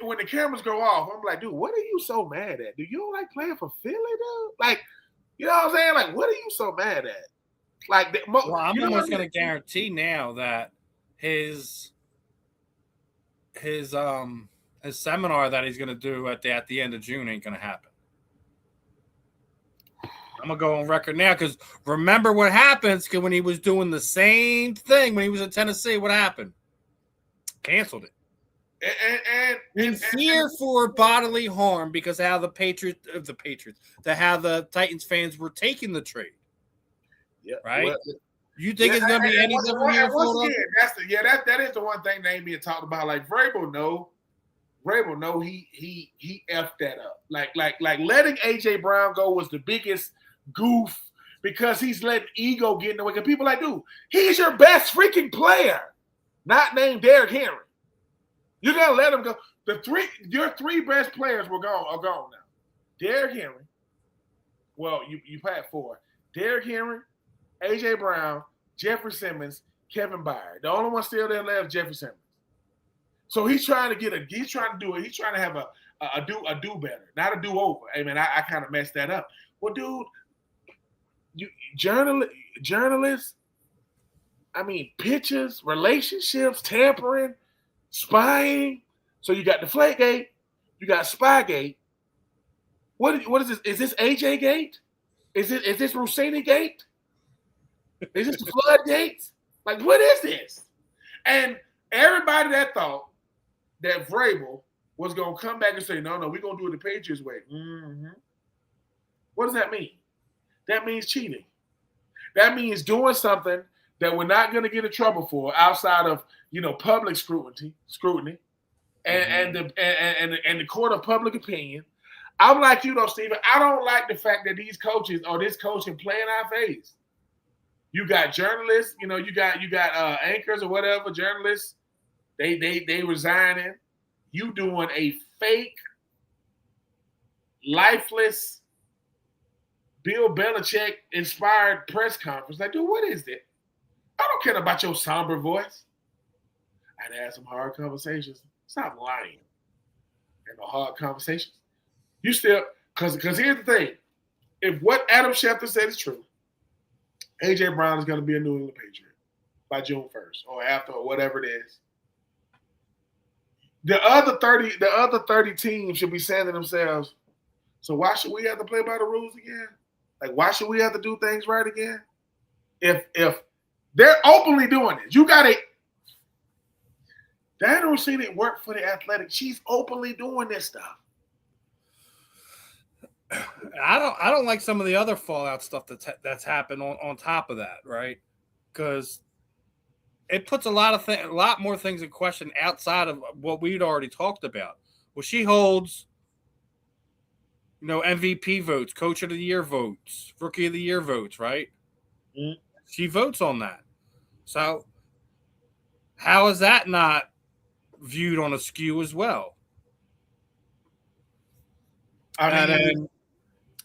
when the cameras go off, I'm like, dude, what are you so mad at? Dude, you don't like playing for Philly, dude? Like, you know what I'm saying? Like, what are you so mad at? Like, well, I'm almost going to guarantee now that his seminar that he's going to do at the end of June ain't going to happen. I'm going to go on record now because remember what happens when he was doing the same thing when he was in Tennessee. What happened? Canceled it. In fear for bodily harm because how the Titans fans were taking the trade. Yeah, right? Well, you think it's going to be any different here? That is the one thing they ain't being talked about. Like, Vrabel know he effed that up. Like letting AJ Brown go was the biggest goof because he's letting ego get in the way. Because people are like, dude, he's your best freaking player, not named Derrick Henry. You gotta let him go. Your three best players are gone now. Derrick Henry. Well, you had four. Derrick Henry, AJ Brown, Jeffrey Simmons, Kevin Byard. The only one still there left is Jeffrey Simmons. So he's trying to he's trying to have a do better, not a do over. Hey man, I kind of messed that up. Well, dude, you journalists, I mean, pictures, relationships, tampering, spying. So you got Deflategate, you got Spygate. What is this? Is this AJ Gate? Is this Rossini Gate? Is this the Flood Gates? Like, what is this? And everybody that thought that Vrabel was going to come back and say, no, we're going to do it the Patriots way. Mm-hmm. What does that mean? That means cheating. That means doing something that we're not going to get in trouble for outside of, public scrutiny and the court of public opinion. I'm like you, though, Steven. I don't like the fact that these coaches or this coach can play in our face. You got journalists, you got anchors or whatever, journalists. They resigning. You doing a fake, lifeless, Bill Belichick inspired press conference. Like, dude, what is it? I don't care about your somber voice. I'd have some hard conversations. Stop lying. And no hard conversations. You still, because here's the thing. If what Adam Schefter said is true, AJ Brown is going to be a New England Patriot by June 1st or after or whatever it is. The other 30 teams should be saying to themselves, so why should we have to play by the rules again? Like, why should we have to do things right again? If they're openly doing it, you got to. Diana Rossini didn't work for the Athletic. She's openly doing this stuff. I don't like some of the other fallout stuff that's happened on top of that, right? Because it puts a lot more things in question outside of what we'd already talked about. Well, she holds, MVP votes, Coach of the Year votes, Rookie of the Year votes, right? Mm-hmm. She votes on that. So how is that not viewed on a skew as well? And then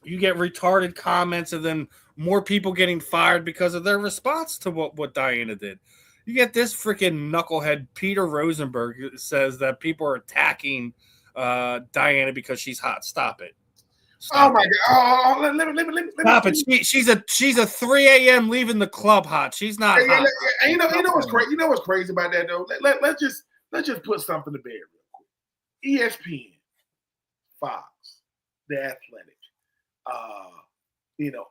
you get retarded comments and then more people getting fired because of their response to what Diana did. You get this freaking knucklehead, Peter Rosenberg, who says that people are attacking Diana because she's hot. Stop it. Stop my God. Let me stop it. She's a 3 a.m. leaving the club hot. She's not hot. You know what's crazy? You know what's crazy about that though? Let's just put something to bed real quick. ESPN, Fox, The Athletic,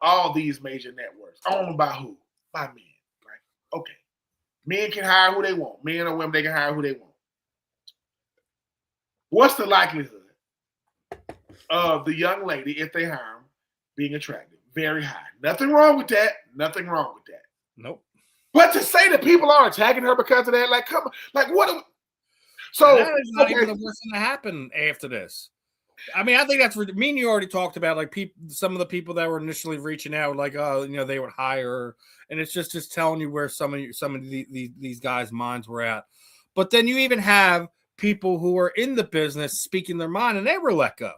all these major networks owned by who? By men, right? Okay. Men can hire who they want. Men or women, they can hire who they want. What's the likelihood of the young lady, if they hire them, being attractive? Very high. Nothing wrong with that. Nope. But to say that people are attacking her because of that, like, come on, like, what? So that is not even the worst thing to happen after this. I mean, I think that's me and you already talked about, like, some of the people that were initially reaching out, like, oh, they would hire her, and it's just telling you where some of these guys' minds were at. But then you even have people who are in the business speaking their mind, and they were let go.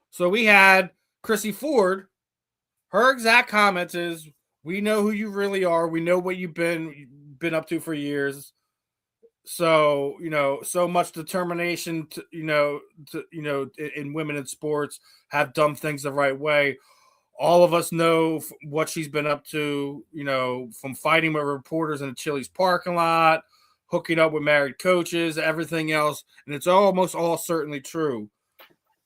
So we had Chrissy Ford. Her exact comments is, "We know who you really are. We know what you've been up to for years. So, so much determination to, in women in sports, have done things the right way. All of us know what she's been up to, from fighting with reporters in the Chili's parking lot, hooking up with married coaches, everything else. And it's almost all certainly true.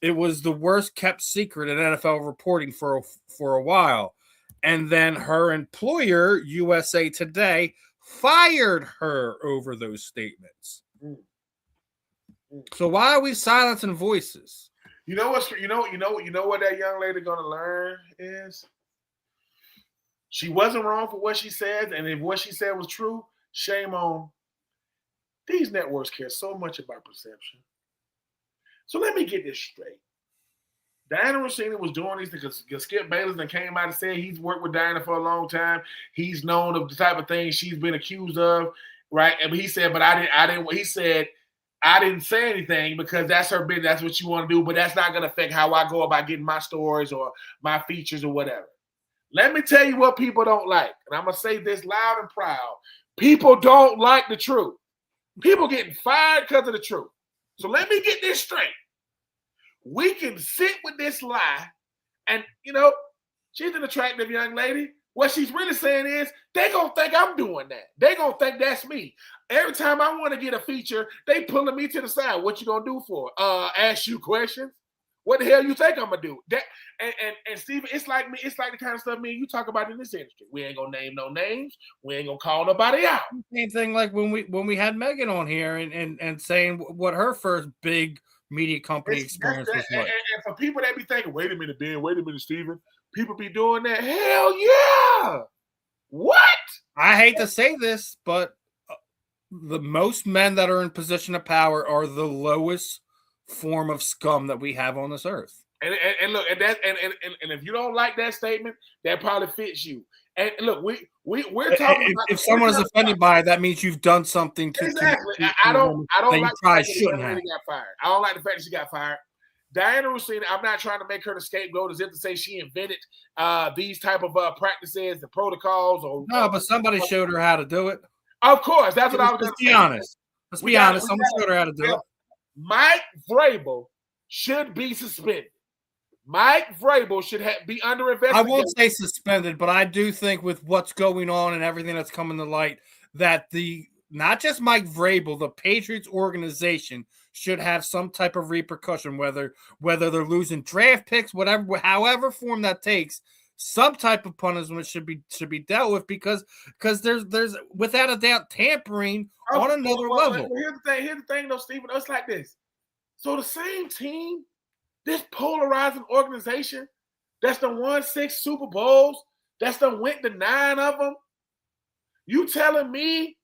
It was the worst kept secret in NFL reporting for a while. And then her employer, USA Today, fired her over those statements. So why are we silencing voices? You know what that young lady gonna learn is she wasn't wrong for what she said, and if what she said was true, shame on these networks. Care so much about perception. So let me get this straight. Diana Rossini was doing these because Skip Bayless then came out and said he's worked with Diana for a long time. He's known of the type of things she's been accused of, right? And he said, but I didn't. He said, I didn't say anything because that's her business. That's what you want to do, but that's not going to affect how I go about getting my stories or my features or whatever. Let me tell you what people don't like, and I'm gonna say this loud and proud. People don't like the truth. People getting fired because of the truth. So let me get this straight. We can sit with this lie, and she's an attractive young lady. What she's really saying is they gonna think I'm doing that. They gonna think that's me. Every time I want to get a feature, they pulling me to the side. What you gonna do for? Ask you questions. What the hell you think I'm gonna do? That and Steven, it's like me. It's like the kind of stuff me and you talk about in this industry. We ain't gonna name no names. We ain't gonna call nobody out. Same thing like when we had Megan on here and saying what her first big media company experience was like. And for people that be thinking, wait a minute, Ben, wait a minute, Steven, people be doing that. Hell yeah! What? I hate to say this, but the most men that are in position of power are the lowest form of scum that we have on this earth. And look, and if you don't like that statement, that probably fits you. And look, we're talking about if someone is offended by it, that means you've done something to exactly. I don't like the fact that she got fired. I don't like the fact that she got fired. Diana Rossini, I'm not trying to make her the scapegoat as if to say she invented these type of practices and protocols. But somebody showed her how to do it. Of course, that's what I was going to say. Let's be honest. Someone showed her how to do it. Mike Vrabel should be suspended. Mike Vrabel should be under investigation. I won't say suspended, but I do think with what's going on and everything that's coming to light, that not just Mike Vrabel, the Patriots organization should have some type of repercussion, whether they're losing draft picks, however form that takes. Some type of punishment should be dealt with because there's without a doubt tampering on another level. Here's the thing, though, Steven. It's like this. So the same team, this polarizing organization that's done won 6 Super Bowls, that's done went to 9 of them. You telling me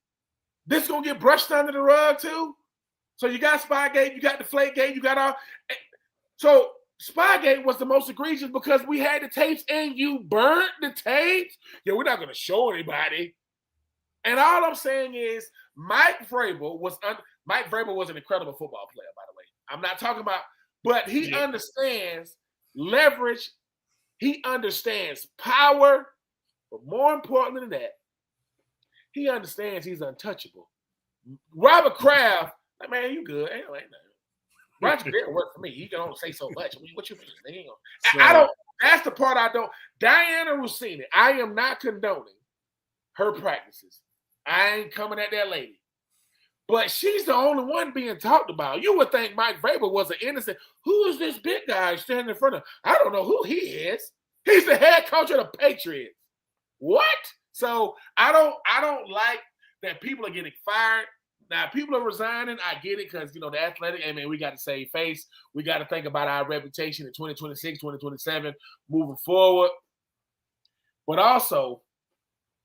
this gonna get brushed under the rug too? So you got Spygate, you got Deflategate, you got all. So Spygate was the most egregious because we had the tapes and you burnt the tapes. Yeah, we're not gonna show anybody. And all I'm saying is Mike Vrabel was an incredible football player, by the way. I'm not talking about. But he understands leverage. He understands power. But more important than that, he understands he's untouchable. Robert Kraft, like, man, you good. Ain't nothing. Roger didn't work for me. You can only say so much. What you mean? I don't. That's the part I don't. Diana Rossini, I am not condoning her practices. I ain't coming at that lady. But she's the only one being talked about. You would think Mike Vrabel was an innocent. Who is this big guy standing in front of? I don't know who he is. He's the head coach of the Patriots. What? So I don't like that people are getting fired. Now, people are resigning. I get it because, the athletic, we got to save face. We got to think about our reputation in 2026, 2027, moving forward. But also,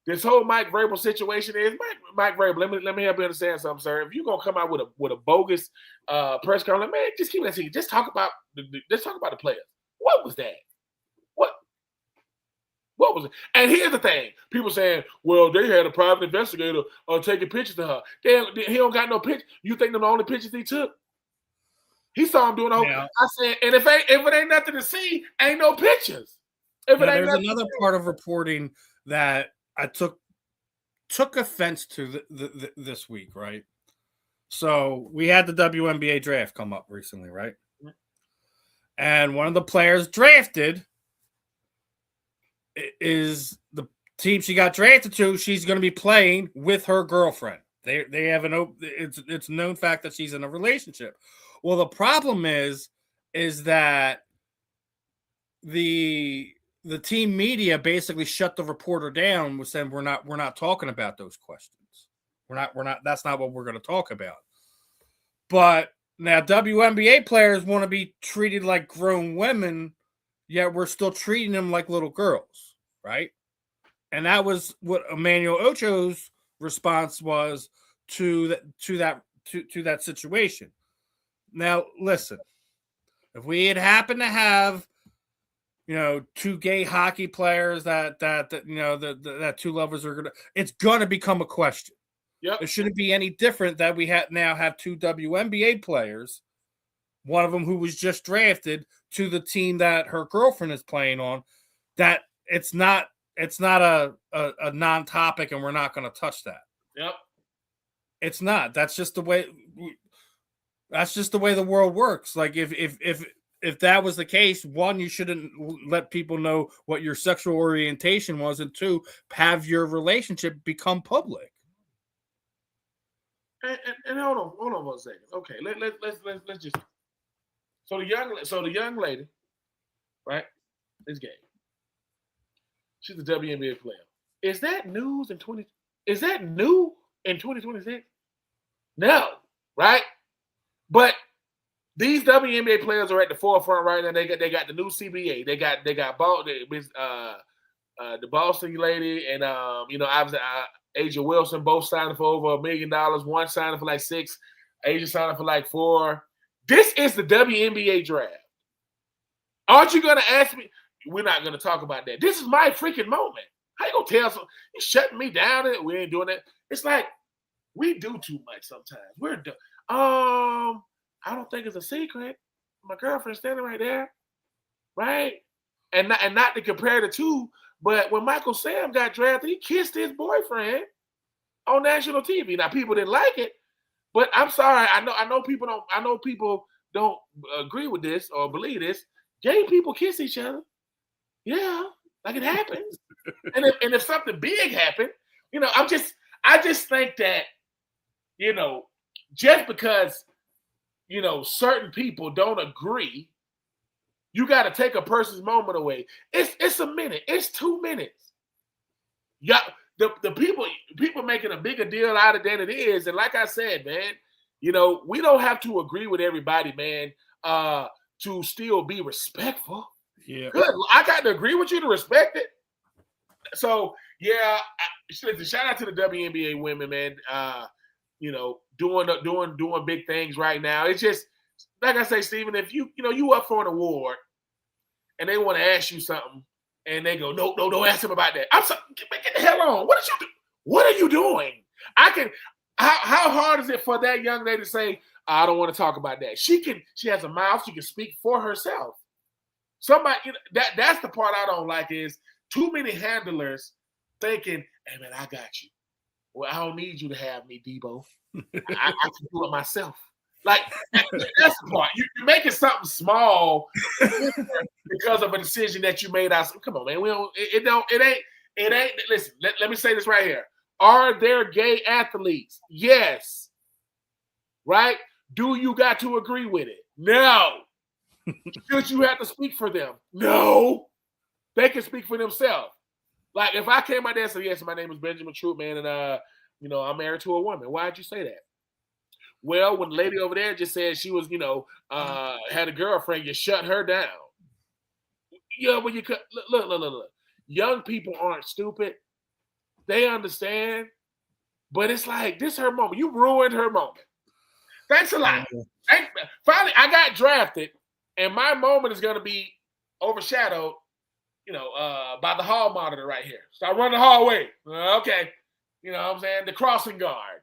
this whole Mike Vrabel situation is Mike Vrabel. Let me help you understand something, sir. If you're gonna come out with a bogus press conference, man, just keep that secret. Just talk about the players. What was that? What was it? And here's the thing: people saying, "Well, they had a private investigator taking pictures of her." He don't got no picture. You think them the only pictures he took? He saw him doing the whole. Yeah. I said, and if it ain't nothing to see, ain't no pictures. There's another part of reporting that I took offense to this week, right? So we had the WNBA draft come up recently, right? Mm-hmm. And one of the players drafted is the team she got drafted to. She's going to be playing with her girlfriend. They have it's a known fact that she's in a relationship. Well, the problem is that the team media basically shut the reporter down with saying we're not talking about those questions. We're not. That's not what we're going to talk about. But now WNBA players want to be treated like grown women, yet we're still treating them like little girls, right? And that was what Emmanuel Ocho's response was to that situation. Now, listen, if we had happened to have, two gay hockey players that two lovers are gonna, it's gonna become a question. Yep. It shouldn't be any different that we now have two WNBA players, one of them who was just drafted to the team that her girlfriend is playing on. That it's not a non-topic, and we're not going to touch that. Yep. It's not. That's just the way. That's just the way the world works. Like if that was the case, one, you shouldn't let people know what your sexual orientation was, and two, have your relationship become public. And hold on 1 second. Okay, let's just. So the young lady, right, is gay. She's a WNBA player. Is that news in 2026? No, right? But these WNBA players are at the forefront right now. They got the new CBA. They got the Boston lady and obviously Asia Wilson both signing for over $1 million. One signing for like $6 million. Asia signing for like $4 million. This is the WNBA draft. Aren't you going to ask me? We're not going to talk about that. This is my freaking moment. How you going to tell someone? You shutting me down? We ain't doing that. It's like we do too much sometimes. We're done. I don't think it's a secret. My girlfriend's standing right there, right? And not to compare the two, but when Michael Sam got drafted, he kissed his boyfriend on national TV. Now people didn't like it, but I'm sorry. I know people don't agree with this or believe this. Gay people kiss each other. Yeah, like it happens. and if something big happened, I just think that, just because, certain people don't agree, you got to take a person's moment away. It's a minute. It's 2 minutes. Yeah, the people making a bigger deal out of it than it is. And like I said, man, we don't have to agree with everybody, man, to still be respectful. Yeah. Good. I got to agree with you to respect it. So, yeah, shout out to the WNBA women, man. Doing big things right now. It's just, like I say, Steven, if you up for an award and they want to ask you something and they go, no, don't ask them about that. I'm sorry, get the hell on. What are you doing? How hard is it for that young lady to say, I don't want to talk about that? She has a mouth, she can speak for herself. Somebody, that's the part I don't like is too many handlers thinking, hey man, I got you. Well, I don't need you to have me, Debo. I can do it myself. Like, that's the part. You're making something small because of a decision that you made. Come on, man. It ain't. Listen, let me say this right here. Are there gay athletes? Yes. Right? Do you got to agree with it? No. Should you have to speak for them? No. They can speak for themselves. Like, if I came out there and said, yes, my name is Benjamin Troupe, man, and I'm married to a woman. Why'd you say that? Well, when the lady over there just said she was, had a girlfriend, you shut her down. Yeah, when you look. Young people aren't stupid. They understand. But it's like, this her moment. You ruined her moment. Thanks a lot. Finally, I got drafted, and my moment is going to be overshadowed, by the hall monitor right here. So I run the hallway. Okay. You know what I'm saying? The crossing guard.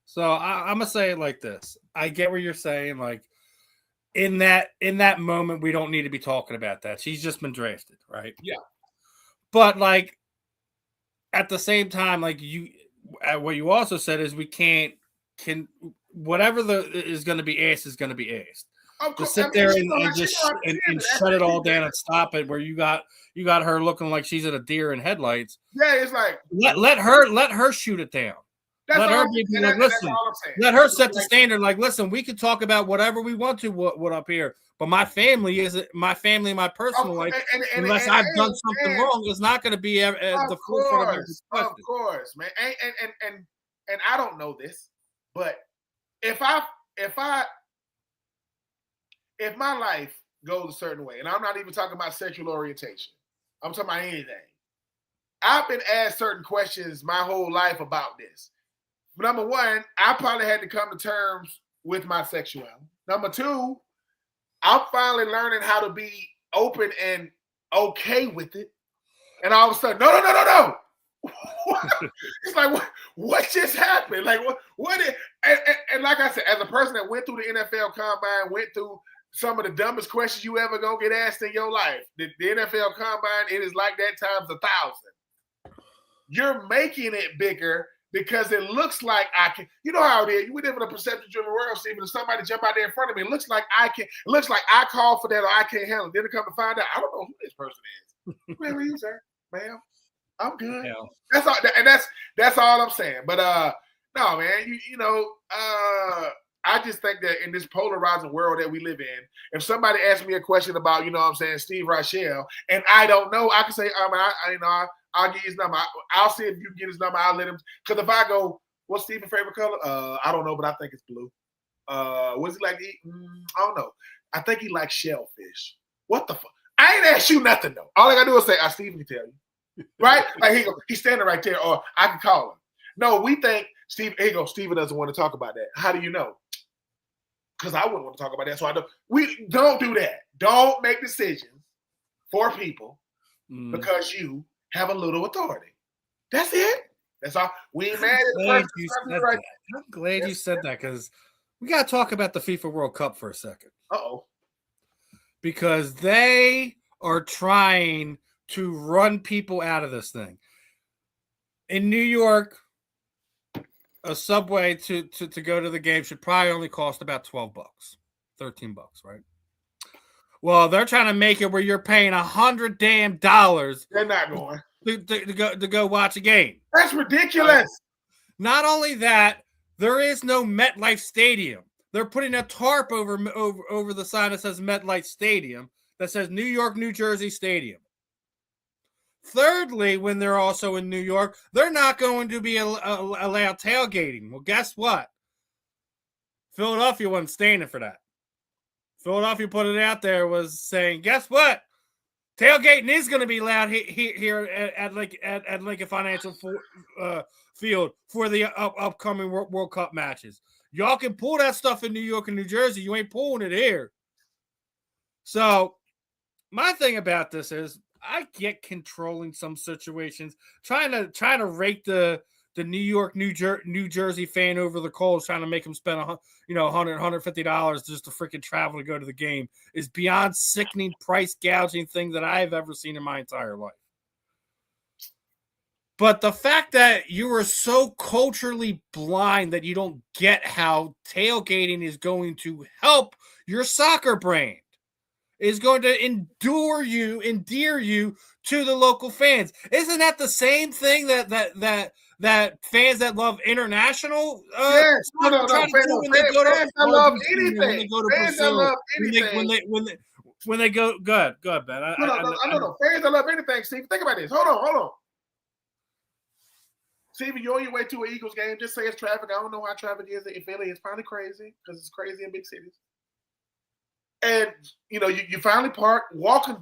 So I'm going to say it like this. I get what you're saying. Like, in that moment, we don't need to be talking about that. She's just been drafted, right? Yeah. But, like, at the same time, like, what you also said is we can whatever is going to be asked is going to be asked. To sit there and just shut it all down and stop it, where you got her looking like she's at a deer in headlights. Yeah, it's like let her shoot it down. Let her be like, listen. Let her set the standard. Like, listen, we can talk about whatever we want to. What up here, but my family is my family, my personal life. Unless I've done something wrong, it's not going to be at the forefront of your discussion. Of course, man. And I don't know this, but if my life goes a certain way, and I'm not even talking about sexual orientation, I'm talking about anything. I've been asked certain questions my whole life about this. Number one, I probably had to come to terms with my sexuality. Number two, I'm finally learning how to be open and okay with it. And all of a sudden, no. It's like, what just happened? Like, what is, and like I said, as a person that went through the NFL Combine, went through some of the dumbest questions you ever gonna get asked in your life. The NFL Combine, it is like that times 1,000. You're making it bigger because it looks like I can. You know how it is. We live in a perception-driven world, Steven. If somebody jump out there in front of me, it looks like I can. It looks like I called for that or I can't handle it. Then it come to find out, I don't know who this person is. Where are you, sir? Ma'am, I'm good. Yeah. That's all, and that's all I'm saying. But no, man. I just think that in this polarizing world that we live in, if somebody asks me a question about, Steve Rychel, and I don't know, I can say, I'll get his number. I'll see if you can get his number. I'll let him. Because if I go, what's Steven's favorite color? I don't know, but I think it's blue. What does he like to eat? I don't know. I think he likes shellfish. What the fuck? I ain't asked you nothing, though. All I got to do is say, Steven can tell you. Right? Like, he's standing right there, or I can call him. No, we think, Steven doesn't want to talk about that. How do you know? Because I wouldn't want to talk about that. So I don't. We don't do that. Don't make decisions for people because you have a little authority. That's it. That's all. We ain't mad at the person. Right. I'm glad you said that, because we got to talk about the FIFA World Cup for a second. Uh-oh. Because they are trying to run people out of this thing. In New York, a subway to go to the game should probably only cost about $12, $13, right? Well, they're trying to make it where you're paying $100 damn. They're not going to go watch a game. That's ridiculous. Not only that, there is no MetLife Stadium. They're putting a tarp over the sign that says MetLife Stadium, that says New York, New Jersey Stadium. Thirdly, when they're also in New York, they're not going to be allowed tailgating. Well, guess what? Philadelphia wasn't standing for that. Philadelphia put it out there, was saying, guess what? Tailgating is going to be allowed here at Lincoln Financial Field for the upcoming World Cup matches. Y'all can pull that stuff in New York and New Jersey. You ain't pulling it here. So my thing about this is, I get controlling some situations, trying to rake the New York, New Jersey fan over the coals, trying to make him spend $100, $150 just to freaking travel to go to the game, is beyond sickening price gouging thing that I've ever seen in my entire life. But the fact that you are so culturally blind that you don't get how tailgating is going to help your soccer brand, is going to endear you to the local fans. Isn't that the same thing that fans that love international? Yes, fans love anything. Fans that love anything. When they go, go ahead, Ben. No. Fans that love anything, Steve. Think about this. Hold on. Steven, you're on your way to an Eagles game. Just say it's traffic. I don't know how traffic is in Philly. It's probably crazy because it's crazy in big cities. And you finally park, walking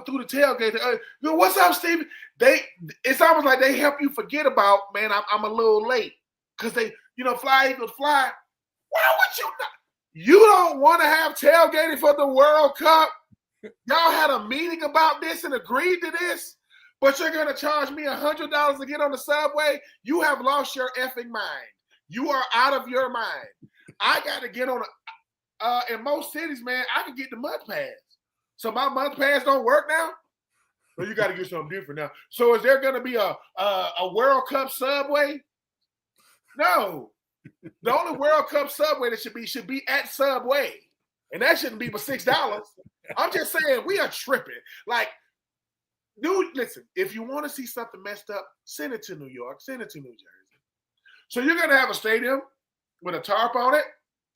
through the tailgate. What's up, Steven? It's almost like they help you forget about, man, I'm a little late. Because they, Fly Eagles fly. Why would you not? You don't want to have tailgating for the World Cup? Y'all had a meeting about this and agreed to this, but you're going to charge me $100 to get on the subway? You have lost your effing mind. You are out of your mind. I got to get on in most cities, man, I can get the month pass. So my month pass don't work now? Well, you got to get something different now. So is there going to be a World Cup subway? No. The only World Cup subway that should be at Subway. And that shouldn't be but $6. I'm just saying, we are tripping. Like, dude, listen, if you want to see something messed up, send it to New York, send it to New Jersey. So you're going to have a stadium with a tarp on it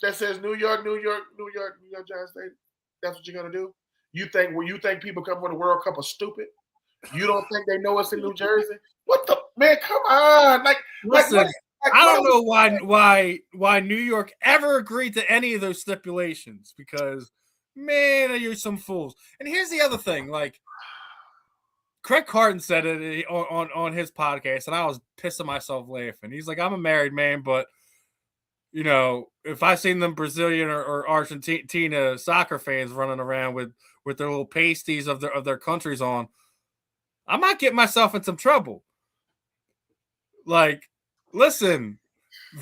that says New York Giants Stadium. That's what you're going to do? You think people coming for the World Cup are stupid? You don't think they know it's in New Jersey? What the man? Come on! Listen, I don't know why New York ever agreed to any of those stipulations, because man, you're some fools. And here's the other thing: like Craig Carton said it on his podcast, and I was pissing myself laughing. He's like, "I'm a married man, but if I seen them Brazilian or Argentina soccer fans running around with their little pasties of their countries on, I might get myself in some trouble." Like, listen,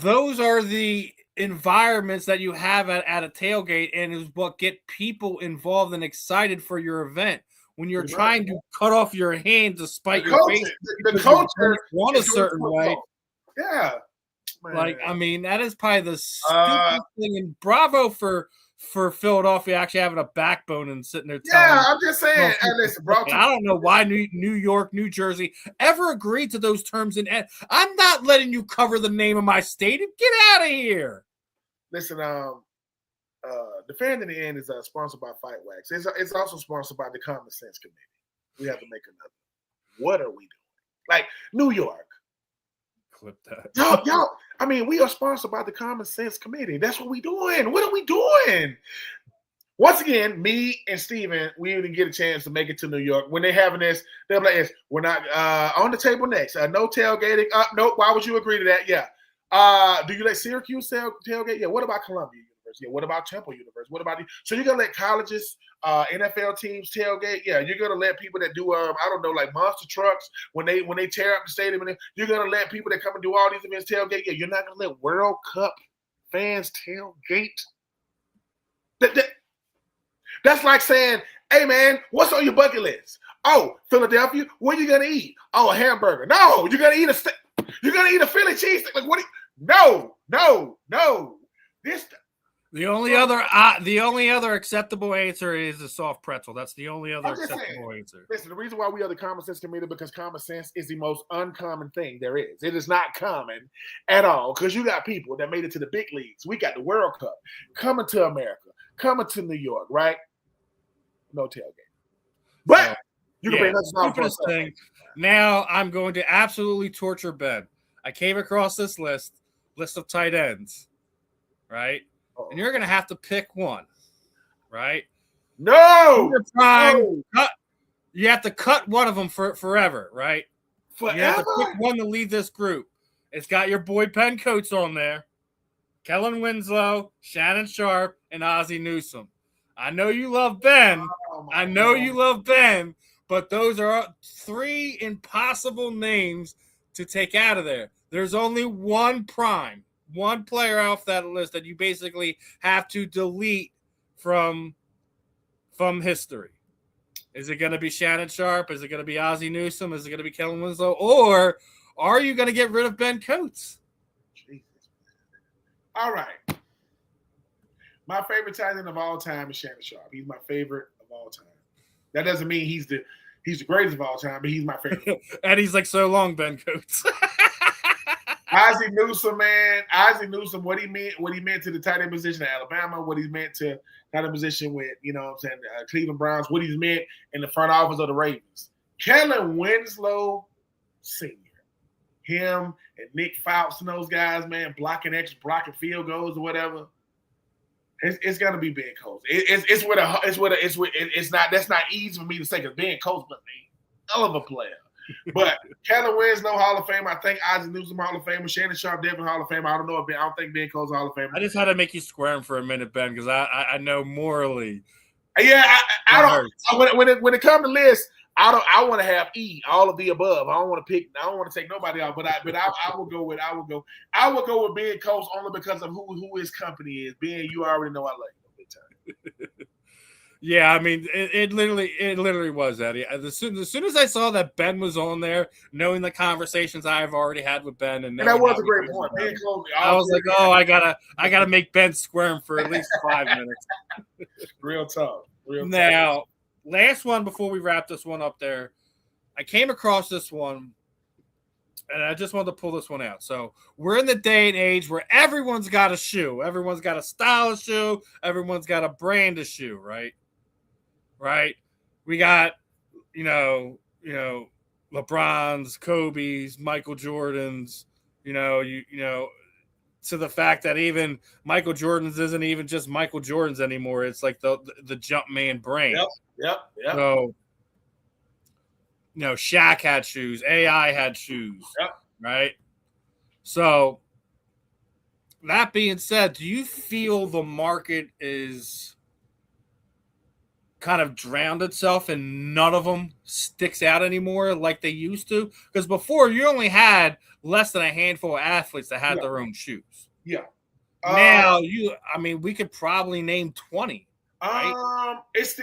those are the environments that you have at a tailgate, and is what get people involved and excited for your event. When you're trying to cut off your hand to spite your face, the culture want a certain way. Yeah. Man. Like, I mean, that is probably the stupidest thing. And bravo for Philadelphia actually having a backbone and sitting there. I'm just saying. Hey, listen, bro. I don't know why New York, New Jersey ever agreed to those terms. And I'm not letting you cover the name of my stadium. Get out of here. Listen, the Fan in the End is sponsored by Fight Wax. It's also sponsored by the Common Sense Committee. We have to make another. What are we doing? Like, New York. Clip that. Yo, I mean, we are sponsored by the Common Sense Committee. That's what we doing. What are we doing? Once again, me and Steven, we didn't get a chance to make it to New York. When they're having this, they're like, we're not on the table next. No tailgating. Nope. Why would you agree to that? Yeah. Do you let Syracuse tailgate? Yeah. What about Columbia University? Yeah. What about Temple University? What about so you're gonna let colleges, NFL teams tailgate? Yeah. You're gonna let people that do I don't know, like monster trucks when they tear up the stadium, and you're gonna let people that come and do all these events tailgate? Yeah. You're not gonna let World Cup fans tailgate. That's like saying, hey, man, what's on your bucket list? Oh, Philadelphia, what are you going to eat? Oh, a hamburger. No, you're going to eat a Philly cheesesteak. Like, what? No. The only other acceptable answer is a soft pretzel. That's the only other acceptable answer. Listen, the reason why we are the Common Sense Committee, because common sense is the most uncommon thing there is. It is not common at all, because you got people that made it to the big leagues. We got the World Cup coming to America, coming to New York, right? No tailgate. But you can bring us stupidest thing. Now I'm going to absolutely torture Ben. I came across this list of tight ends, right? Uh-oh. And you're going to have to pick one, right? No! You have to cut one of them forever, right? Forever? You have to pick one to lead this group. It's got your boy Penn Coates on there, Kellen Winslow, Shannon Sharp, and Ozzie Newsome. I know you love Ben. You love Ben, but those are three impossible names to take out of there. There's only one player off that list that you basically have to delete from history. Is it going to be Shannon Sharp? Is it going to be Ozzie Newsome? Is it going to be Kellen Winslow? Or are you going to get rid of Ben Coates? Jesus. All right. My favorite tight end of all time is Shannon Sharp. He's my favorite of all time. That doesn't mean he's the greatest of all time, but he's my favorite. And he's like, so long, Ben Coates. Ozzie Newsome, man. Ozzie Newsome, what he meant to the tight end position at Alabama, what he meant to tight end position with, Cleveland Browns, what he's meant in the front office of the Ravens. Kellen Winslow Sr., him and Nick Fouts and those guys, man, blocking field goals or whatever. It's gonna be Ben Coates. That's not easy for me to say because Ben Coates was a hell of a player. But Kellen Winslow Hall of Fame. I think Isaac Newsom Hall of Famer. Shannon Sharp Devin Hall of Fame. I don't know if I don't think Ben Coates Hall of Famer. I just had to make you squirm for a minute, Ben, because I know morally. Yeah, I don't. When it comes to lists, I want to have E, all of the above. I don't want to pick. I don't want to take nobody out. But I will go with Ben Coates only because of who his company is. Ben, you already know I like him big time. Yeah, I mean, it literally was that. As soon as I saw that Ben was on there, knowing the conversations I've already had with Ben, and that was a great point. Ben Coates, I was like, oh, I gotta make Ben squirm for at least 5 minutes. Real tough. Now, last one before we wrap this one up there, I came across this one, and I just wanted to pull this one out. So we're in the day and age where everyone's got a shoe. Everyone's got a style of shoe. Everyone's got a brand of shoe, right? Right? We got, LeBron's, Kobe's, Michael Jordan's, to the fact that even Michael Jordan's isn't even just Michael Jordan's anymore. It's like the Jumpman brand. Yep. So, Shaq had shoes. AI had shoes. Yep. Right? So, that being said, do you feel the market is kind of drowned itself and none of them sticks out anymore like they used to? Because before, you only had less than a handful of athletes that had their own shoes. Yeah. Now we could probably name 20. Right? It's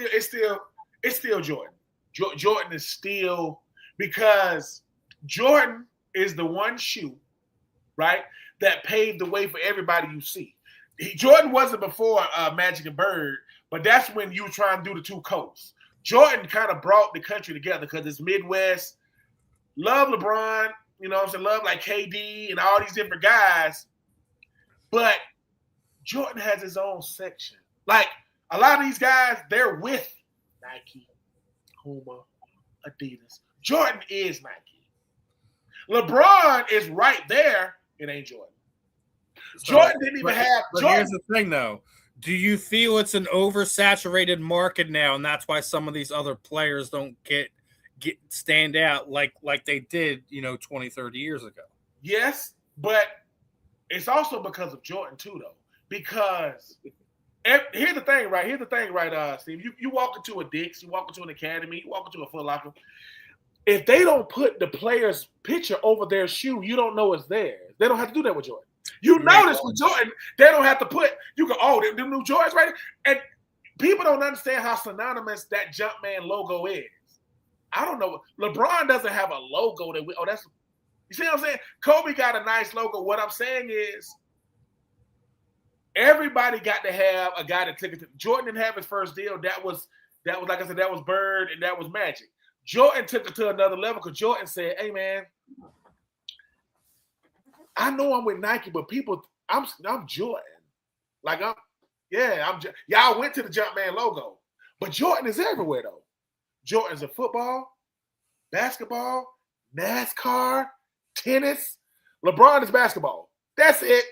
still Jordan. Jordan is still, because Jordan is the one shoe, right, that paved the way for everybody you see. Jordan wasn't before Magic and Bird, but that's when you were trying to do the two coasts. Jordan kind of brought the country together because it's Midwest. Love LeBron, love like KD and all these different guys. But Jordan has his own section. Like a lot of these guys, they're with Nike, Puma, Adidas. Jordan is Nike. LeBron is right there. It ain't Jordan. Jordan didn't even have. But here's the thing, though. Do you feel it's an oversaturated market now, and that's why some of these other players don't stand out like they did, 20, 30 years ago? Yes, but it's also because of Jordan too, though. Because here's the thing, right, Steve. You walk into a Dick's, you walk into an Academy, you walk into a Foot Locker. If they don't put the player's picture over their shoe, you don't know it's theirs. They don't have to do that with Jordan. You notice with Jordan, they don't have to put, you go, them new Jordans right there. And people don't understand how synonymous that Jumpman logo is. I don't know. LeBron doesn't have a logo you see what I'm saying? Kobe got a nice logo. What I'm saying is everybody got to have a guy that took it to. Jordan didn't have his first deal. That was like I said, that was Bird and that was Magic. Jordan took it to another level because Jordan said, hey man, I know I'm with Nike, but I'm Jordan. Like y'all went to the Jumpman logo, but Jordan is everywhere though. Jordan's in football, basketball, NASCAR, tennis. LeBron is basketball. That's it.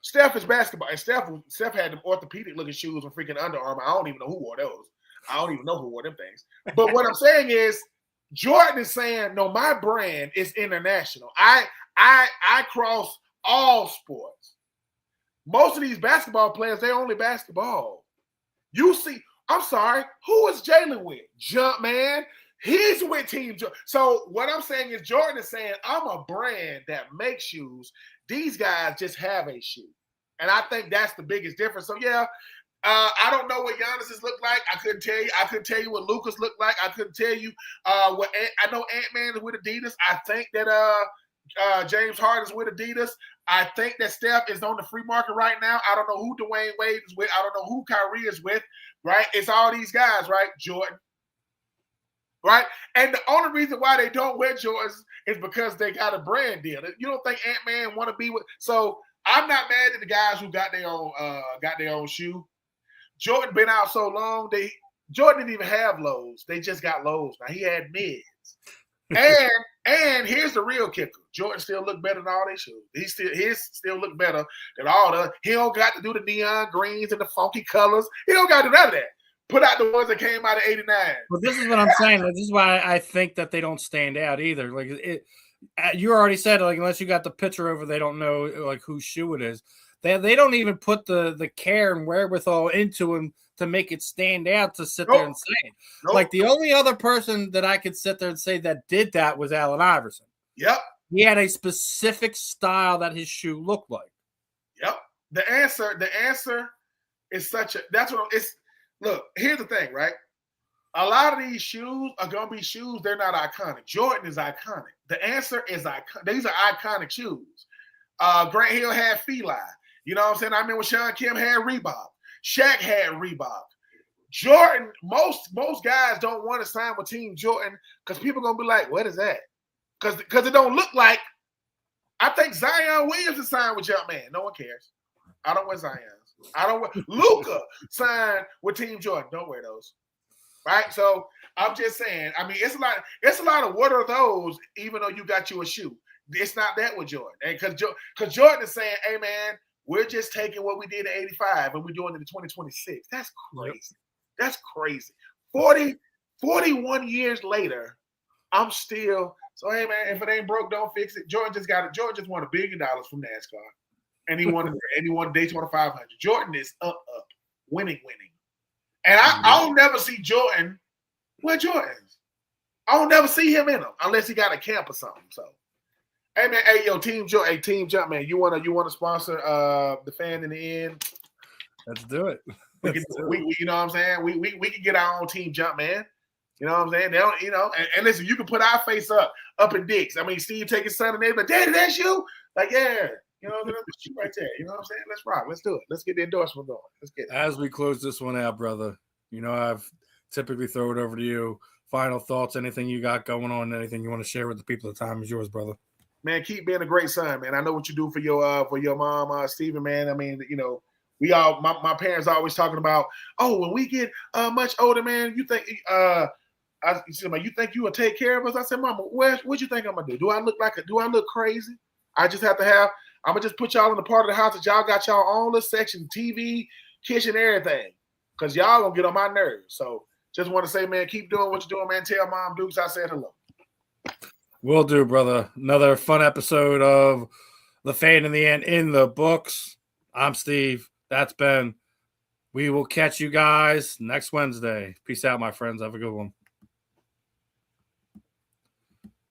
Steph is basketball, and Steph had them orthopedic looking shoes with freaking Under Armour. I don't even know who wore those. I don't even know who wore them things. But what I'm saying is, Jordan is saying, no, my brand is international. I cross all sports. Most of these basketball players, they only basketball. You see, I'm sorry, who is Jalen with? Jumpman. He's with Team Jordan. So what I'm saying is Jordan is saying, I'm a brand that makes shoes. These guys just have a shoe. And I think that's the biggest difference. So, yeah, I don't know what Giannis's look like. I couldn't tell you. I couldn't tell you what Lucas looked like. I couldn't tell you what I know Ant-Man is with Adidas. I think that James Harden is with Adidas. I think that Steph is on the free market right now. I don't know who Dwayne Wade is with. I don't know who Kyrie is with, right? It's all these guys, right? Jordan, right? And the only reason why they don't wear Jordans is because they got a brand deal. You don't think Ant-Man want to be with? So I'm not mad at the guys who got their own shoe. Jordan been out so long. Jordan didn't even have lows. They just got lows. Now he had mids. And here's the real kicker. Jordan still look better than all they shoes. His still look better than all the. He don't got to do the neon greens and the funky colors. He don't got to do none of that. Put out the ones that came out of '89. Well, this is what I'm saying. This is why I think that they don't stand out either. Like you already said, like unless you got the picture over, they don't know like whose shoe it is. They don't even put the care and wherewithal into them to make it stand out to sit there and say it. Like the only other person that I could sit there and say that did that was Allen Iverson. Yep. He had a specific style that his shoe looked like. Yep. The answer is such a that's what it's look, here's the thing, right? A lot of these shoes are gonna be shoes, they're not iconic. Jordan is iconic. The answer is iconic. These are iconic shoes. Grant Hill had Feli. You know what I'm saying? I mean, when Sean Kemp had Reebok. Shaq had Reebok. Jordan, most guys don't want to sign with Team Jordan because people are going to be like, what is that? Because it don't look like, I think Zion Williamson signed with Jumpman. No one cares. I don't wear Zions. I don't wear, Luka signed with Team Jordan. Don't wear those. Right? So I'm just saying, I mean, it's a lot of what are those, even though you got you a shoe. It's not that with Jordan. And because Jordan is saying, hey, man, we're just taking what we did in '85 and we're doing it in 2026. That's crazy. Yep. That's crazy. 41 years later, I'm still so. Hey man, if it ain't broke, don't fix it. Jordan just got it. Jordan just won $1 billion from NASCAR, and he won Daytona 500. Jordan is up, winning, and I'll never see Jordan wear Jordans. I'll never see him in them unless he got a camp or something. So. Hey man, Team Jump, man. You wanna sponsor the fan in the end? Let's do it. We you know what I'm saying? We can get our own Team Jump, man. You know what I'm saying? They don't, and listen, you can put our face up in dicks. I mean, Steve take his son and they like, Daddy, that's you? Like, yeah, you know, that's you right there. You know what I'm saying? Let's rock. Let's do it. Let's get the endorsement going. Let's get it. As we close this one out, brother, I've typically throw it over to you. Final thoughts, anything you got going on, anything you want to share with the people, the time is yours, brother. Man, keep being a great son, man. I know what you do for your mom, Steven, man. I mean, we all my parents are always talking about, when we get much older, man, you think you think you will take care of us? I said, Mama, what you think I'm gonna do? Do I look crazy? I'm gonna just put y'all in the part of the house that y'all got y'all own little section, TV, kitchen, everything. Cause y'all gonna get on my nerves. So just want to say, man, keep doing what you're doing, man. Tell Mom Dukes I said hello. Will do, brother. Another fun episode of The Fan in the End in the books. I'm Steve. That's Ben. We will catch you guys next Wednesday. Peace out, my friends. Have a good one.